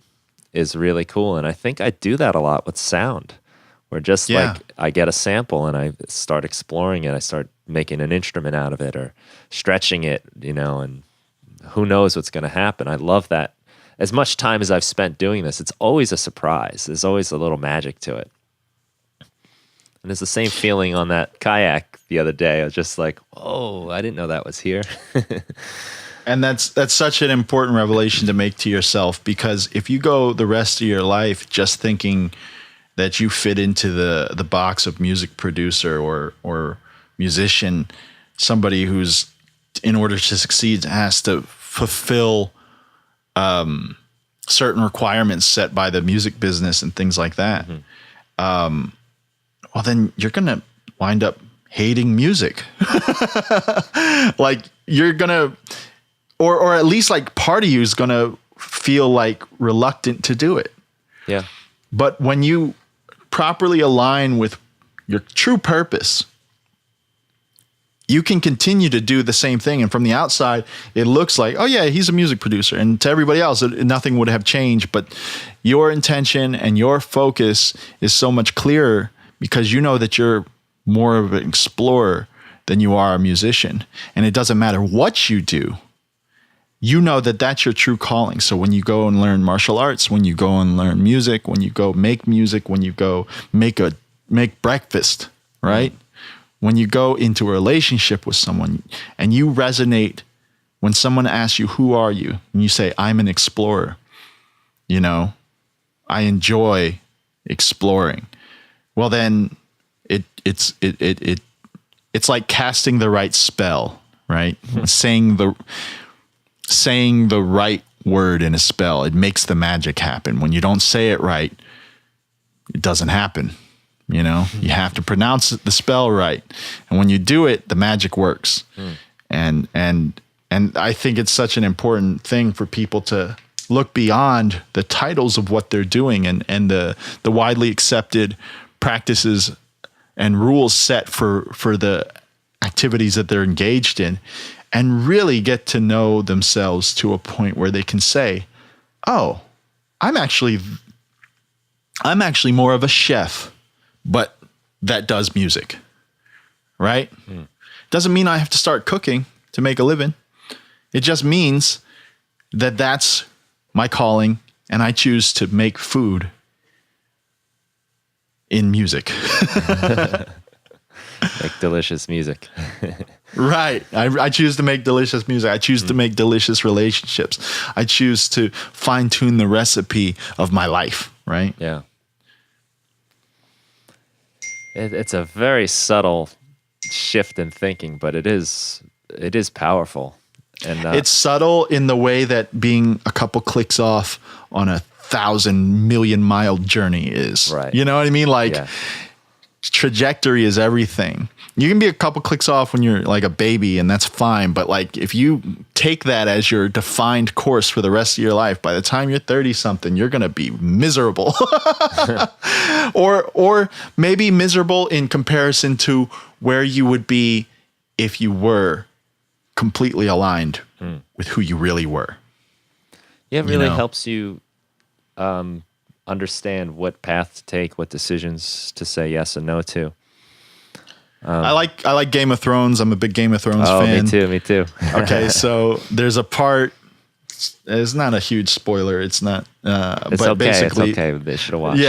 is really cool. And I think I do that a lot with sound. Where just like I get a sample and I start exploring it, I start making an instrument out of it or stretching it, you know, and who knows what's going to happen. I love that. As much time as I've spent doing this, it's always a surprise. There's always a little magic to it. And it's the same feeling on that kayak the other day. I was just like, oh, I didn't know that was here. And that's such an important revelation to make to yourself, because if you go the rest of your life just thinking that you fit into the box of music producer or musician, somebody who's, in order to succeed, has to fulfill certain requirements set by the music business and things like that. Well, then you're going to wind up hating music. Like you're going to, or at least like part of you is going to feel like reluctant to do it. Yeah. But when you properly align with your true purpose, you can continue to do the same thing. And from the outside, it looks like, oh yeah, he's a music producer. And to everybody else, nothing would have changed. But your intention and your focus is so much clearer because you know that you're more of an explorer than you are a musician. And it doesn't matter what you do. You know that that's your true calling. So when you go and learn martial arts, when you go and learn music, when you go make music, when you go make breakfast, right? When you go into a relationship with someone and you resonate, when someone asks you, who are you? And you say, I'm an explorer. You know, I enjoy exploring. Well, then it's like casting the right spell, right? Saying the right word in a spell, it makes the magic happen. When you don't say it right, it doesn't happen. You know, you have to pronounce the spell right, and when you do it, the magic works. And I think it's such an important thing for people to look beyond the titles of what they're doing and the widely accepted practices and rules set for the activities that they're engaged in, and really get to know themselves to a point where they can say, oh, I'm actually more of a chef, but that does music, right? Doesn't mean I have to start cooking to make a living. It just means that that's my calling, and I choose to make food in music. Make delicious music. Right. I choose to make delicious music. I choose to make delicious relationships. I choose to fine-tune the recipe of my life, right? Yeah. It's a very subtle shift in thinking, but it is powerful. And it's subtle in the way that being a couple clicks off on a 1,000,000,000-mile journey is. Right. You know what I mean? Like, trajectory is everything. You can be a couple clicks off when you're like a baby, and that's fine. But like, if you take that as your defined course for the rest of your life, by the time you're 30 something, you're going to be miserable or maybe miserable in comparison to where you would be if you were completely aligned with who you really were. Yeah, it really helps you understand what path to take, what decisions to say yes and no to. I like Game of Thrones. I'm a big Game of Thrones fan. Me too. Okay, so there's a part. It's not a huge spoiler. It's not. It's but okay. basically, It's okay. They should have watched.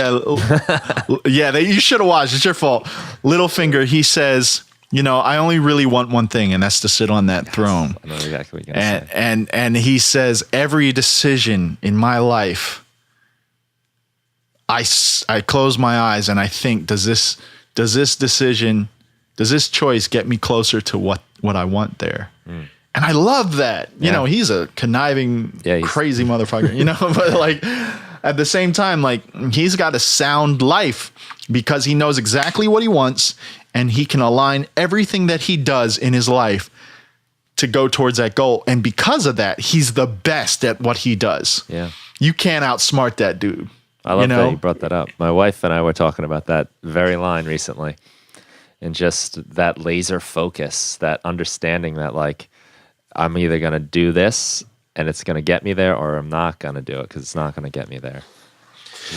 Yeah, you should have watched. It's your fault. Littlefinger, he says, I only really want one thing, and that's to sit on that throne. I know exactly what you're gonna say. And he says, every decision in my life, I close my eyes and I think, does this choice get me closer to what I want there? And I love that. You know, he's a conniving, crazy motherfucker, but like at the same time, like he's got a sound life because he knows exactly what he wants, and he can align everything that he does in his life to go towards that goal. And because of that, he's the best at what he does. Yeah. You can't outsmart that dude. I love that you brought that up. My wife and I were talking about that very line recently. And just that laser focus, that understanding that like, I'm either going to do this and it's going to get me there, or I'm not going to do it because it's not going to get me there.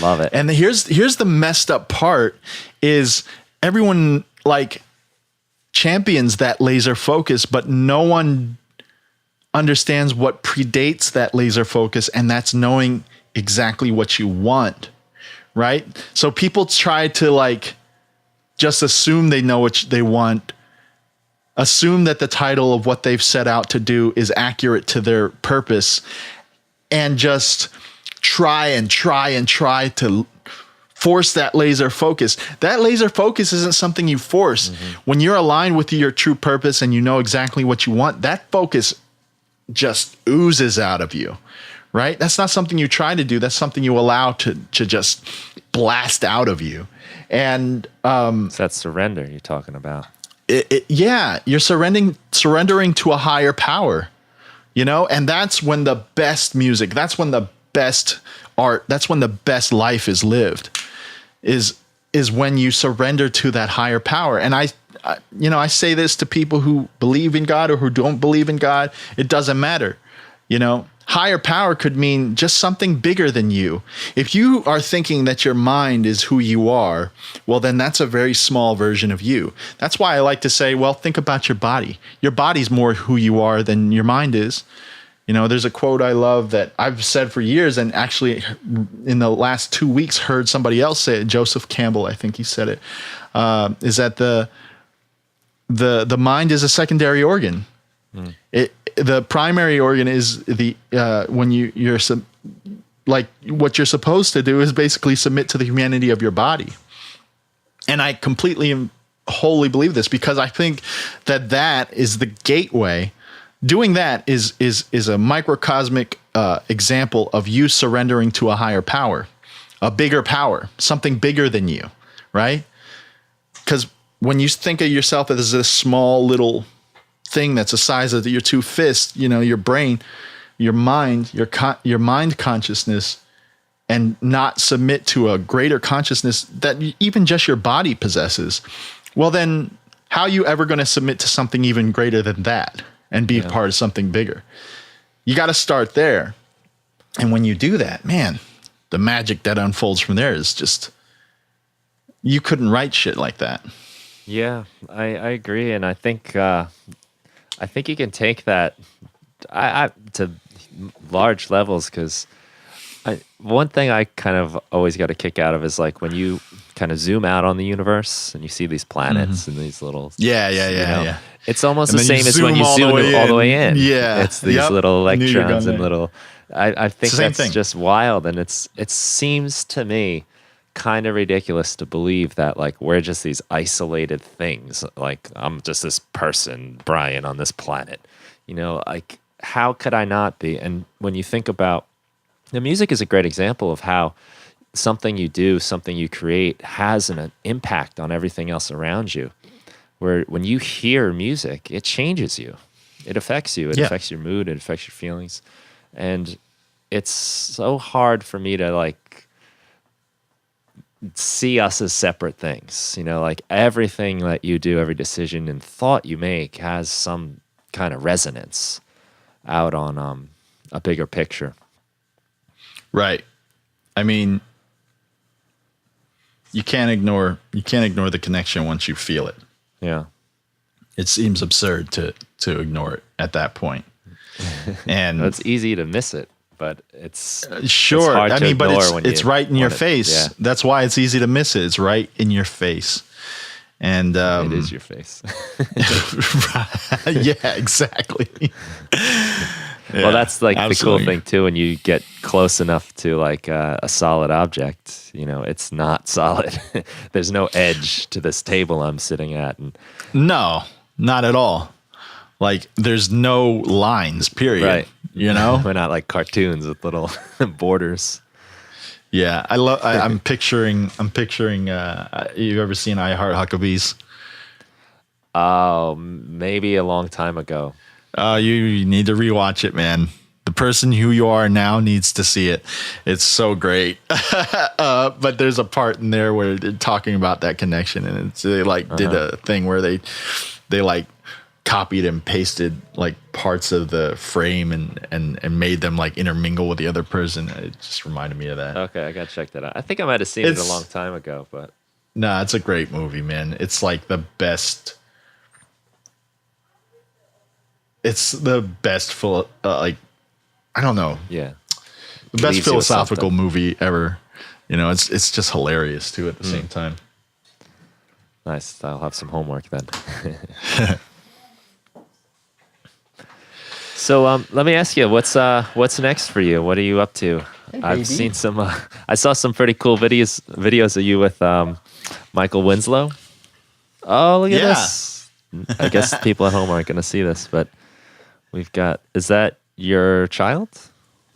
Love it. And here's the messed up part is everyone like champions that laser focus, but no one understands what predates that laser focus, and that's knowing exactly what you want, right? So people try to like just assume they know what they want, assume that the title of what they've set out to do is accurate to their purpose, and just try to force that laser focus. That laser focus isn't something you force. When you're aligned with your true purpose and you know exactly what you want, that focus just oozes out of you, right? That's not something you try to do. That's something you allow to just blast out of you. And it's that surrender you're talking about. You're surrendering to a higher power, and that's when the best music, that's when the best art, that's when the best life is lived, is when you surrender to that higher power. And I say this to people who believe in God or who don't believe in God. It doesn't matter. Higher power could mean just something bigger than you. If you are thinking that your mind is who you are, well, then that's a very small version of you. That's why I like to say, well, think about your body. Your body's more who you are than your mind is. There's a quote I love that I've said for years, and actually in the last 2 weeks heard somebody else say it. Joseph Campbell, I think he said it, is that the mind is a secondary organ. The primary organ is when you're like what you're supposed to do is basically submit to the humanity of your body. And I completely wholly believe this, because I think that is the gateway. Doing that is a microcosmic example of you surrendering to a higher power, a bigger power, something bigger than you, right? Because when you think of yourself as this small little thing that's the size of your two fists, you know, your brain, your mind, your mind consciousness, and not submit to a greater consciousness that even just your body possesses, well, then how are you ever going to submit to something even greater than that and be part of something bigger? You got to start there. And when you do that, man, the magic that unfolds from there is just, you couldn't write shit like that. Yeah, I agree. And I think you can take that to large levels, because one thing I kind of always got a kick out of is like when you kind of zoom out on the universe and you see these planets and these little Yeah. It's almost And the then you same as when you zoom all the way in. Yeah. It's these little I knew you were electrons going and there. little. I think the same that's thing. just wild, and it seems to me kind of ridiculous to believe that like we're just these isolated things. Like I'm just this person, Brian, on this planet. You know, like how could I not be? And when you think about the music is a great example of how something you do, something you create has an impact on everything else around you. Where when you hear music, it changes you. It affects you. It affects your mood. It affects your feelings. And it's so hard for me to like see us as separate things. You know, like everything that you do, every decision and thought you make has some kind of resonance out on a bigger picture. Right. I mean, you can't ignore the connection once you feel it. Yeah. It seems absurd to ignore it at that point. And It's easy to miss it, but it's sure. It's hard I to mean, but ignore when it's you right in your want it. face. Yeah. That's why it's easy to miss it. It's right in your face. And It is your face. yeah, exactly. Well, that's like absolutely. the cool thing too. When you get close enough to like a solid object, you know, it's not solid. There's no edge to this table I'm sitting at, and No, not at all. Like there's no lines, period. right, You know? we're not like cartoons with little borders. Yeah. I'm picturing you've ever seen I Heart Huckabees? Oh, maybe a long time ago. You need to rewatch it, man. The person who you are now needs to see it. It's so great. But there's a part in there where they're talking about that connection, and they like did a thing where they like copied and pasted like parts of the frame and made them like intermingle with the other person. It just reminded me of that. Okay, I gotta check that out. I think I might have seen it a long time ago, but Nah, it's a great movie, man. It's like the best. It's the best full like I don't know. yeah, The best Leaves you with philosophical something. movie ever. You know, it's just hilarious too at the same time. Nice. I'll have some homework then. So let me ask you, what's next for you? What are you up to? I've seen some. I saw some pretty cool videos of you with Michael Winslow. Oh, look at Yeah. this! I guess people at home aren't going to see this, but we've got. Is that your child?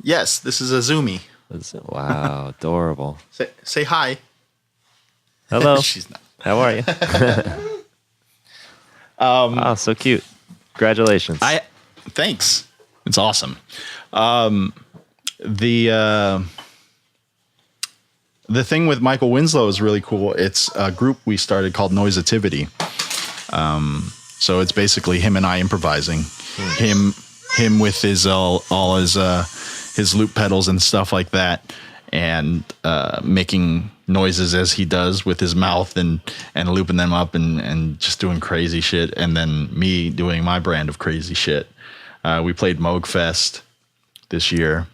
Yes, this is Azumi. Wow, adorable. Say hi. Hello. She's not. How are you? Oh, so cute. Congratulations. Thanks. It's awesome. The thing with Michael Winslow is really cool. It's a group we started called Noisativity. So it's basically him and I improvising. Him with his all his loop pedals and stuff like that, and making noises as he does with his mouth and looping them up and just doing crazy shit, and then me doing my brand of crazy shit. We played Moog Fest this year,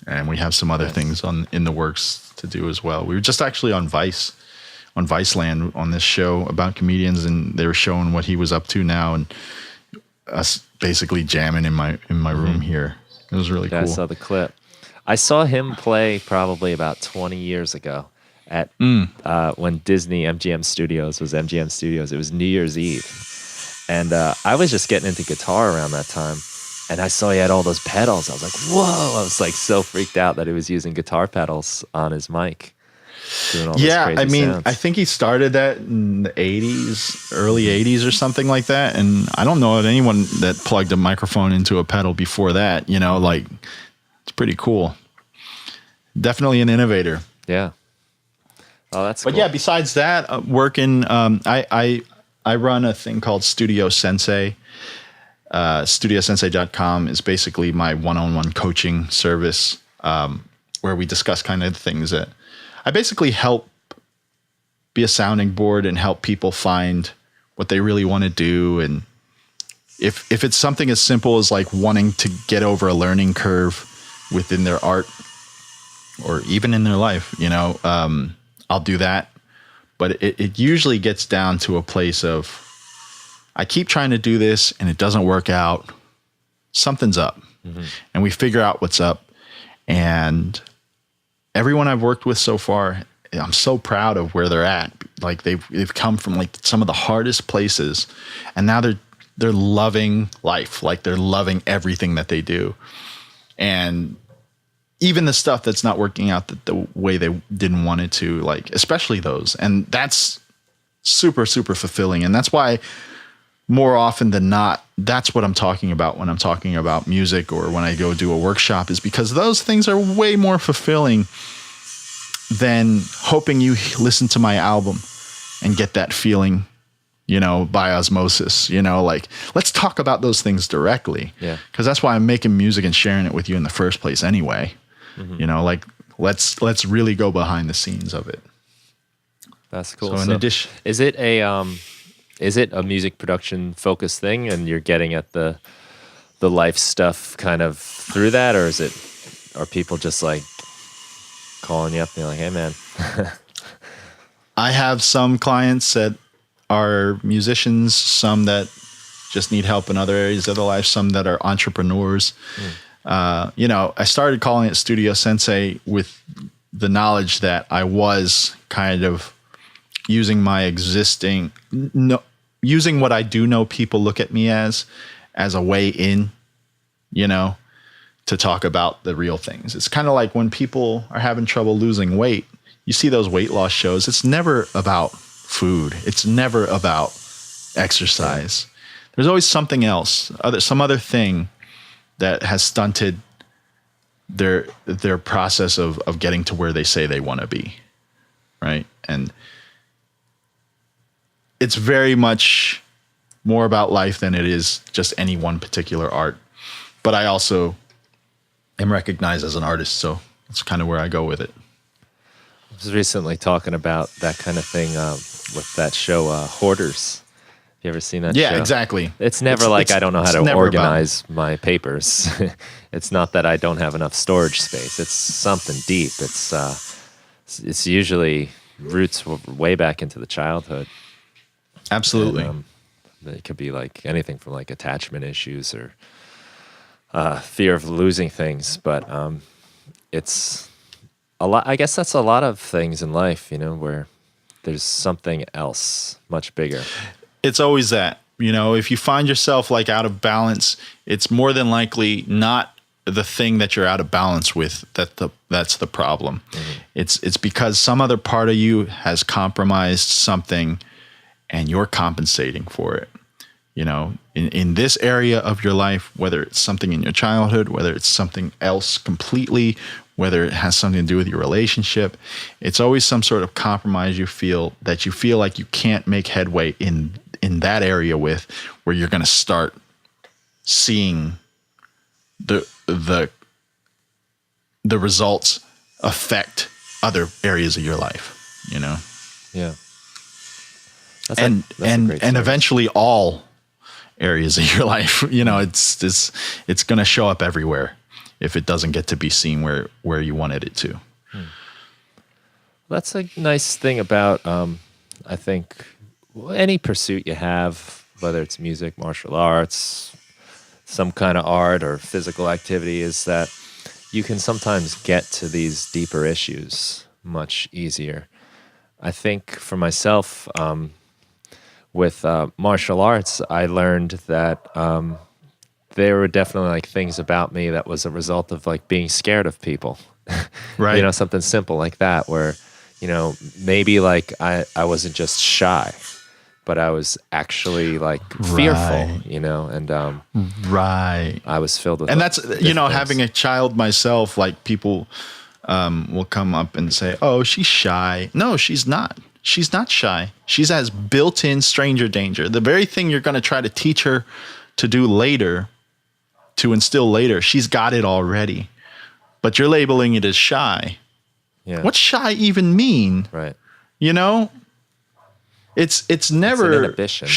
and we have some other things in the works to do as well. We were just actually on Viceland on this show about comedians, and they were showing what he was up to now, and us basically jamming in my room here. It was really Yeah, cool. I saw the clip. I saw him play probably about 20 years ago, at when Disney MGM Studios was MGM Studios. It was New Year's Eve, and I was just getting into guitar around that time, and I saw he had all those pedals. I was like, whoa! I was like so freaked out that he was using guitar pedals on his mic. Doing all those crazy I mean, sounds. I think he started that in the 80s, early 80s or something like that. And I don't know of anyone that plugged a microphone into a pedal before that, you know, like it's pretty cool. Definitely an innovator. Yeah. Oh, that's But cool. yeah, besides that, working, I run a thing called Studio Sensei. StudioSensei.com is basically my one-on-one coaching service, where we discuss kind of things that I basically help be a sounding board and help people find what they really want to do. And if it's something as simple as like wanting to get over a learning curve within their art or even in their life, you know, I'll do that. But it usually gets down to a place of, I keep trying to do this and it doesn't work out. Something's up. And we figure out what's up. And everyone I've worked with so far, I'm so proud of where they're at. Like they've come from like some of the hardest places, and now they're loving life. Like they're loving everything that they do. And even the stuff that's not working out the way they didn't want it to, like, especially those. And that's super, super fulfilling. And that's why more often than not, that's what I'm talking about when I'm talking about music or when I go do a workshop, is because those things are way more fulfilling than hoping you listen to my album and get that feeling, you know, by osmosis, you know, like, let's talk about those things directly. Yeah. Cause that's why I'm making music and sharing it with you in the first place anyway. You know, like let's really go behind the scenes of it. That's cool. So in addition, is it a music production focused thing, and you're getting at the life stuff kind of through that, or are people just like calling you up and you're like, hey man? I have some clients that are musicians, some that just need help in other areas of their life, some that are entrepreneurs. You know, I started calling it Studio Sensei with the knowledge that I was kind of using my existing, using what I do know people look at me as a way in, you know, to talk about the real things. It's kind of like when people are having trouble losing weight, you see those weight loss shows. It's never about food. It's never about exercise. There's always something else, some other thing that has stunted their process of getting to where they say they want to be. Right. And it's very much more about life than it is just any one particular art. But I also am recognized as an artist, so that's kind of where I go with it. I was recently talking about that kind of thing with that show, Hoarders. You ever seen that show? Yeah, exactly. It's never I don't know how to organize my papers. It's not that I don't have enough storage space. It's something deep. It's usually roots way back into the childhood. Absolutely. And, it could be like anything from like attachment issues or fear of losing things. But it's a lot. I guess that's a lot of things in life, you know, where there's something else much bigger. It's always that, you know, if you find yourself like out of balance, it's more than likely not the thing that you're out of balance with that's the problem. It's because some other part of you has compromised something and you're compensating for it. You know, in this area of your life, whether it's something in your childhood, whether it's something else completely, whether it has something to do with your relationship, it's always some sort of compromise you feel like you can't make headway in that area with, where you're going to start seeing the results affect other areas of your life, you know? Yeah. And eventually all areas of your life, you know, it's going to show up everywhere if it doesn't get to be seen where you wanted it to. That's a nice thing about, I think, any pursuit you have, whether it's music, martial arts, some kind of art or physical activity, is that you can sometimes get to these deeper issues much easier. I think for myself, with martial arts, I learned that there were definitely like things about me that was a result of like being scared of people. Right. You know, something simple like that, where, you know, maybe like I wasn't just shy, but I was actually like fearful, Right. you know, and Right. I was filled with, And that's, you know, different having things. a child myself, like people will come up and say, oh, she's shy. No, she's not. She's not shy. She has built-in stranger danger. The very thing you're going to try to teach her to do later, to instill later, she's got it already. But you're labeling it as shy. Yeah. What's shy even mean? Right. You know? It's never an inhibition.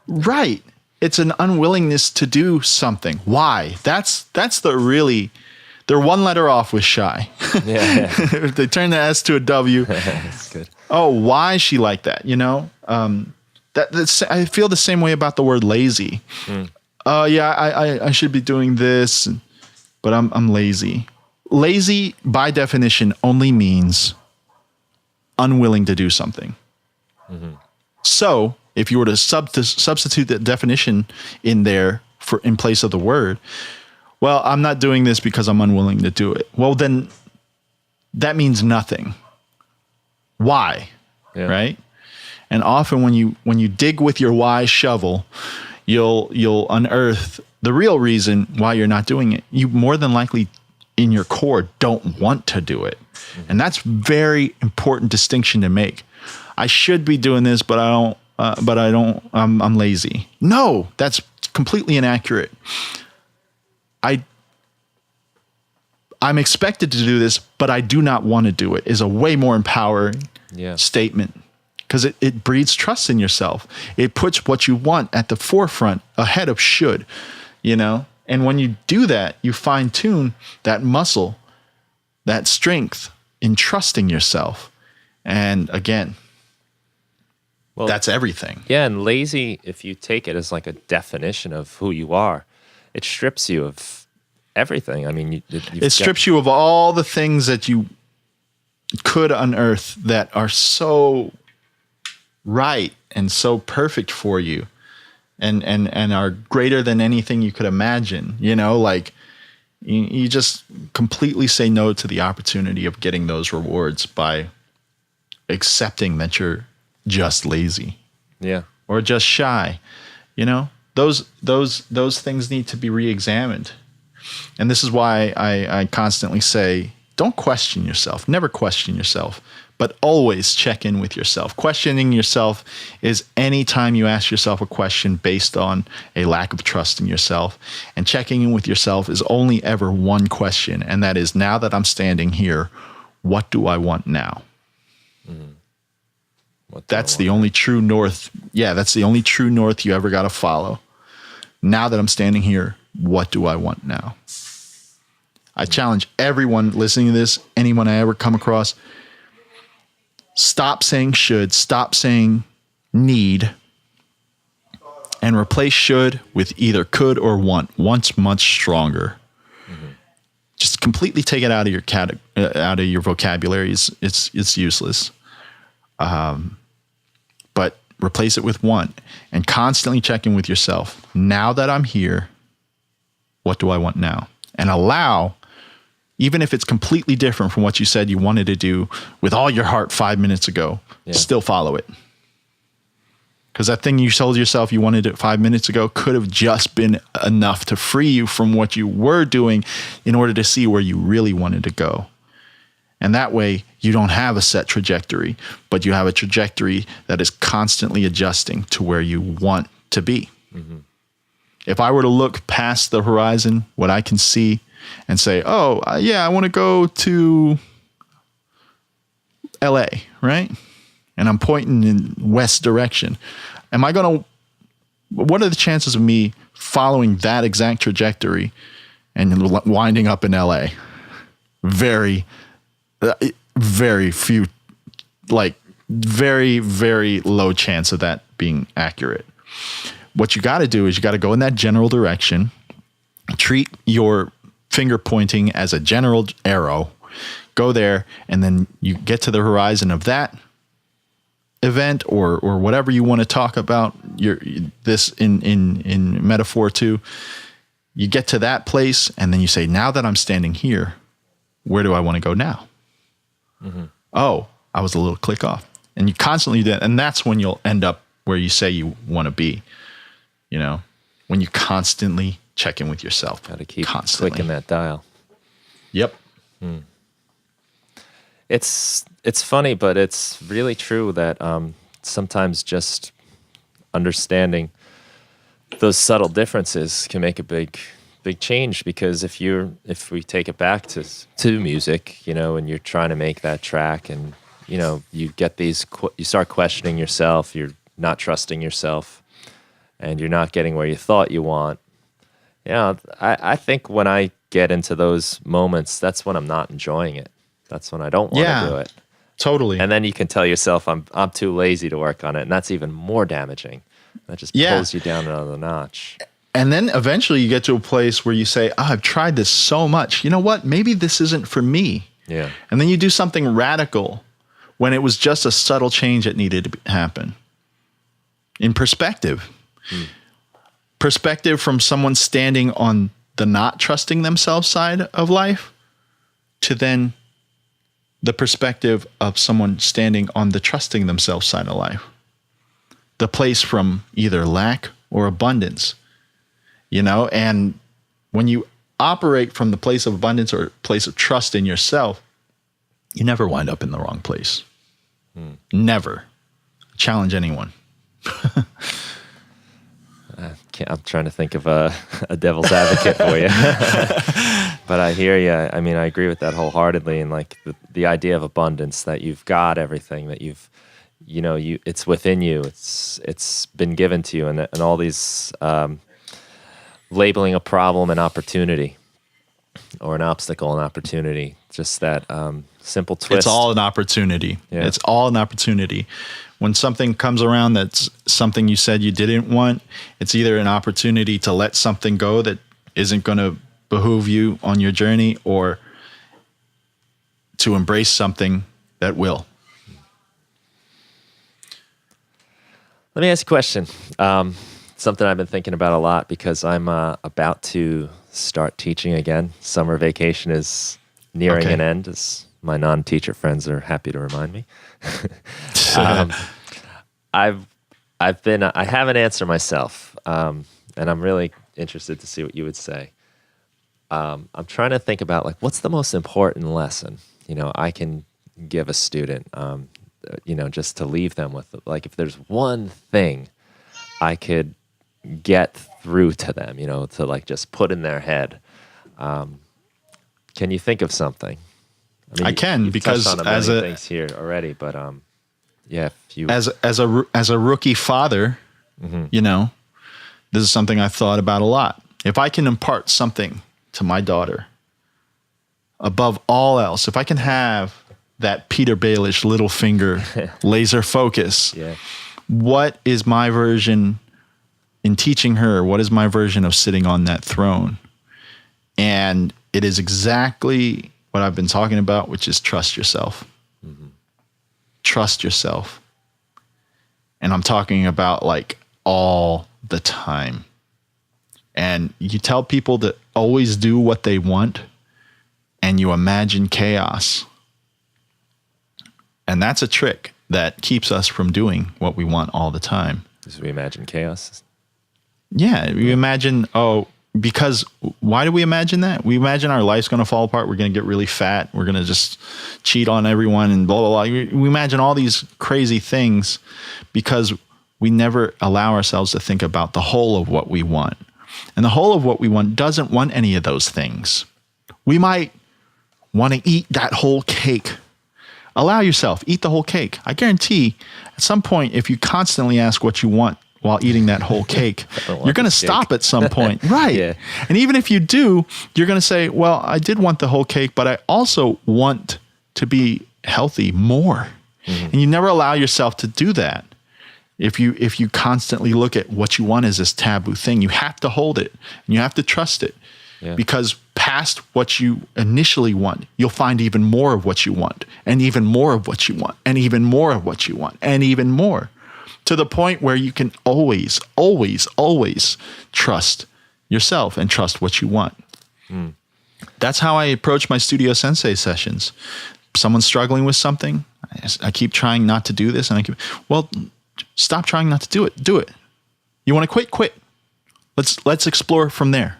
Right. It's an unwillingness to do something. Why? That's they're one letter off with shy. Yeah. If they turn the S to a W. That's good. Oh, why is she like that? You know? That's I feel the same way about the word lazy. Yeah, I should be doing this, but I'm lazy. Lazy by definition only means unwilling to do something. So if you were to substitute that definition in there in place of the word, well, I'm not doing this because I'm unwilling to do it. Well, then that means nothing. Why? Yeah. Right? And often when you dig with your why shovel, you'll unearth the real reason why you're not doing it. You more than likely in your core don't want to do it. And that's very important distinction to make. I should be doing this, but I don't, I'm lazy. No, that's completely inaccurate. I'm expected to do this, but I do not want to do it is a way more empowering statement, because it breeds trust in yourself. It puts what you want at the forefront ahead of should, you know? And when you do that, you fine tune that muscle, that strength in trusting yourself. And again, Well, that's everything. Yeah, and lazy, if you take it as like a definition of who you are, it strips you of everything. I mean, It strips you of all the things that you could unearth that are so right and so perfect for you, and are greater than anything you could imagine. You know, like you just completely say no to the opportunity of getting those rewards by accepting that you're just lazy, or just shy. You know, those things need to be re-examined. And this is why I constantly say, don't question yourself. Never question yourself, but always check in with yourself. Questioning yourself is any time you ask yourself a question based on a lack of trust in yourself. And checking in with yourself is only ever one question, and that is, now that I'm standing here, what do I want now? That's the only true north. Yeah, that's the only true north you ever got to follow. Now that I'm standing here, what do I want now? I challenge everyone listening to this, anyone I ever come across, stop saying should, stop saying need, and replace should with either could or want. Want's much stronger. Just completely take it out of your out of your vocabulary. It's useless. But replace it with want, and constantly check in with yourself. Now that I'm here, what do I want now? And allow, even if it's completely different from what you said you wanted to do with all your heart 5 minutes ago, still follow it. Because that thing you told yourself you wanted it 5 minutes ago could have just been enough to free you from what you were doing in order to see where you really wanted to go. And that way you don't have a set trajectory, but you have a trajectory that is constantly adjusting to where you want to be. If I were to look past the horizon, what I can see, and say, oh, yeah, I want to go to LA, right? And I'm pointing in west direction. What are the chances of me following that exact trajectory and winding up in LA? Very, very few, like very, very low chance of that being accurate. What you got to do is you got to go in that general direction, treat your finger pointing as a general arrow, go there, and then you get to the horizon of that, event or whatever you want to talk about, this in metaphor too, you get to that place and then you say, now that I'm standing here, where do I want to go now? Mm-hmm. Oh, I was a little click off. And you constantly do that. And that's when you'll end up where you say you want to be, when you constantly check in with yourself. Got to keep clicking that dial. Yep. It's funny, but it's really true that sometimes just understanding those subtle differences can make a big change. Because if we take it back to music, and you're trying to make that track, and you get you start questioning yourself, you're not trusting yourself, and you're not getting where you thought you want. I think when I get into those moments, that's when I'm not enjoying it. That's when I don't want to do it. Totally. And then you can tell yourself I'm too lazy to work on it, and that's even more damaging. That just pulls you down another notch. And then eventually you get to a place where you say, I've tried this so much. You know what? Maybe this isn't for me. Yeah. And then you do something radical when it was just a subtle change that needed to happen. In perspective. Perspective from someone standing on the not trusting themselves side of life to then the perspective of someone standing on the trusting themselves side of life. The place from either lack or abundance, and when you operate from the place of abundance or place of trust in yourself, you never wind up in the wrong place. Never. Challenge anyone. I'm trying to think of a devil's advocate for you. But I hear you. I mean, I agree with that wholeheartedly. And like the idea of abundance, that you've got everything, that it's within you. It's been given to you. And all these labeling a problem an opportunity or an obstacle an opportunity. Just that simple twist. It's all an opportunity. Yeah. It's all an opportunity. When something comes around that's something you said you didn't want, it's either an opportunity to let something go that isn't going to behoove you on your journey, or to embrace something that will. Let me ask you a question. Something I've been thinking about a lot, because I'm about to start teaching again. Summer vacation is nearing an end, as my non-teacher friends are happy to remind me. I have an answer myself, and I'm really interested to see what you would say. I'm trying to think about, like, what's the most important lesson, I can give a student, just to leave them with. Like, if there's one thing I could get through to them, to like just put in their head. Can you think of something? I mean, I can, because as a things here already, but if you as a rookie father, this is something I've thought about a lot. If I can impart something to my daughter, above all else, if I can have that Peter Baelish little finger laser focus, what is my version in teaching her? What is my version of sitting on that throne? And it is exactly what I've been talking about, which is trust yourself. Mm-hmm. Trust yourself. And I'm talking about like all the time. And you tell people to always do what they want, and you imagine chaos. And that's a trick that keeps us from doing what we want all the time. Because we imagine chaos? Yeah, we imagine, because why do we imagine that? We imagine our life's going to fall apart. We're going to get really fat. We're going to just cheat on everyone and blah, blah, blah. We imagine all these crazy things because we never allow ourselves to think about the whole of what we want. And the whole of what we want doesn't want any of those things. We might want to eat that whole cake. Allow yourself, eat the whole cake. I guarantee at some point, if you constantly ask what you want while eating that whole cake, you're going to stop at some point. Right. Yeah. And even if you do, you're going to say, well, I did want the whole cake, but I also want to be healthy more. Mm-hmm. And you never allow yourself to do that. If you constantly look at what you want as this taboo thing, you have to hold it and you have to trust it. Yeah. Because past what you initially want, you'll find even more of what you want, and even more of what you want, and even more of what you want, and even more, to the point where you can always, always, always trust yourself and trust what you want. That's how I approach my studio Sensei sessions. Someone's struggling with something. I keep trying not to do this, and well, stop trying not to do it. Do it. You want to quit? Quit. Let's explore from there.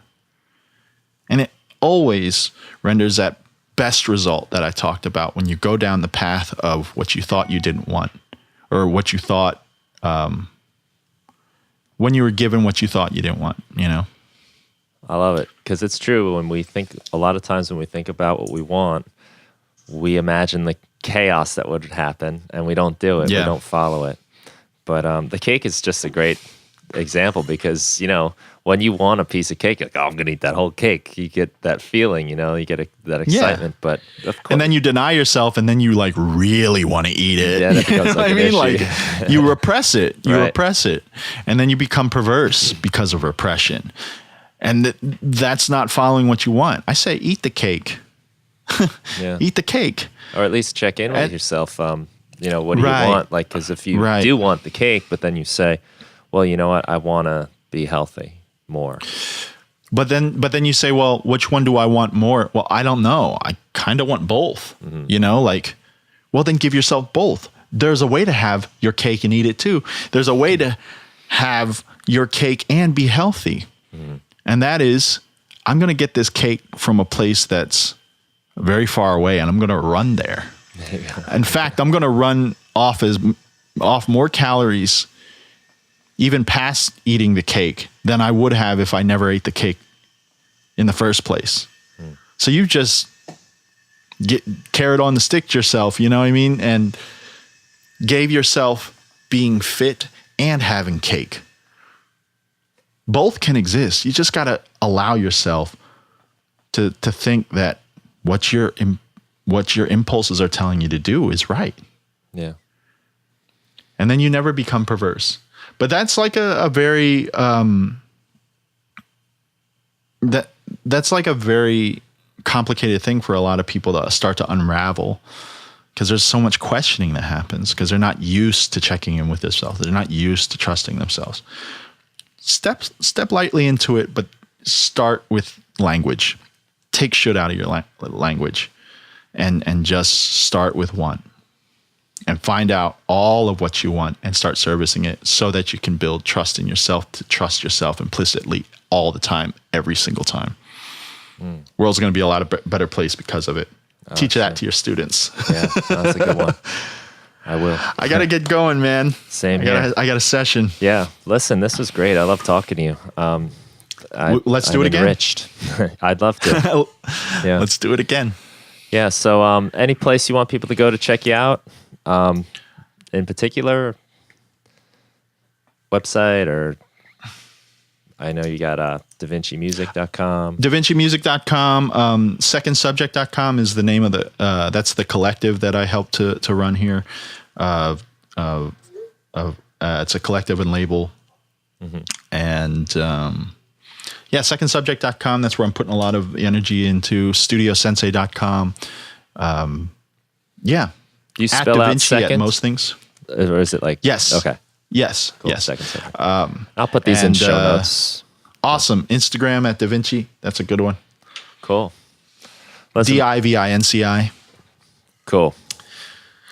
And it always renders that best result that I talked about when you go down the path of what you thought you didn't want, or what you thought when you were given what you thought you didn't want, I love it, because it's true. A lot of times when we think about what we want, we imagine the chaos that would happen, and we don't do it. Yeah. We don't follow it. But the cake is just a great example, because when you want a piece of cake, you're like, oh, I'm gonna eat that whole cake. You get that feeling, you get that excitement. But of course, and then you deny yourself, and then you like really want to eat it. Yeah, that becomes like an issue. Like you repress it. You Right. repress it, and then you become perverse because of repression. And that's not following what you want. I say, eat the cake. Yeah. Eat the cake. Or at least check in with yourself. What do you Right. want? Like, because if you Right. do want the cake, but then you say, well, you know what? I want to be healthy more. But then you say, well, which one do I want more? Well, I don't know. I kind of want both. Well, then give yourself both. There's a way to have your cake and eat it too. There's a way to have your cake and be healthy. And that is, I'm going to get this cake from a place that's very far away, and I'm going to run there. In fact, I'm going to run off more calories even past eating the cake than I would have if I never ate the cake in the first place. So you just get carrot on the stick yourself, you know what I mean? And gave yourself being fit and having cake. Both can exist. You just got to allow yourself to think that what your impulses are telling you to do is right. Yeah. And then you never become perverse. But that's like a very that's like a very complicated thing for a lot of people to start to unravel, because there's so much questioning that happens because they're not used to checking in with themselves. They're not used to trusting themselves. Step lightly into it, but start with language. Take shit out of your language, and just start with one. And find out all of what you want and start servicing it so that you can build trust in yourself, to trust yourself implicitly all the time, every single time. World's going to be a lot of better place because of it. Teach that to your students. Yeah, that's a good one. I will. I got to get going, man. Same here. I got a session. Yeah. Listen, this was great. I love talking to you. Let's do it again. Enriched. I'd love to. Yeah. Let's do it again. Yeah. So any place you want people to go to check you out, in particular, website, or I know you got DiViNcimusic.com. DiViNcimusic.com. Secondsubject.com is the name of that's the collective that I helped to run here. It's a collective and label. And secondsubject.com. That's where I'm putting a lot of energy into. StudioSensei.com. Do you At spell out DiViNci second? at most things. Or is it like... Yes. Okay. Yes. Cool. Yes. Second. I'll put these in show notes. Awesome. Instagram at DiViNci. That's a good one. Cool. Listen, DiViNci. Cool.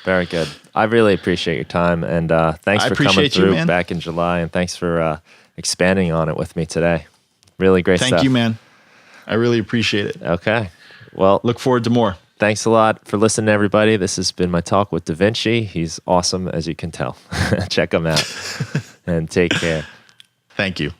Very good. I really appreciate your time, and thanks for coming through back in July, and thanks for expanding on it with me today. Really great stuff. Thank you, man. I really appreciate it. Okay. Well, look forward to more. Thanks a lot for listening, everybody. This has been my talk with DiViNci. He's awesome, as you can tell. Check him out, and take care. Thank you.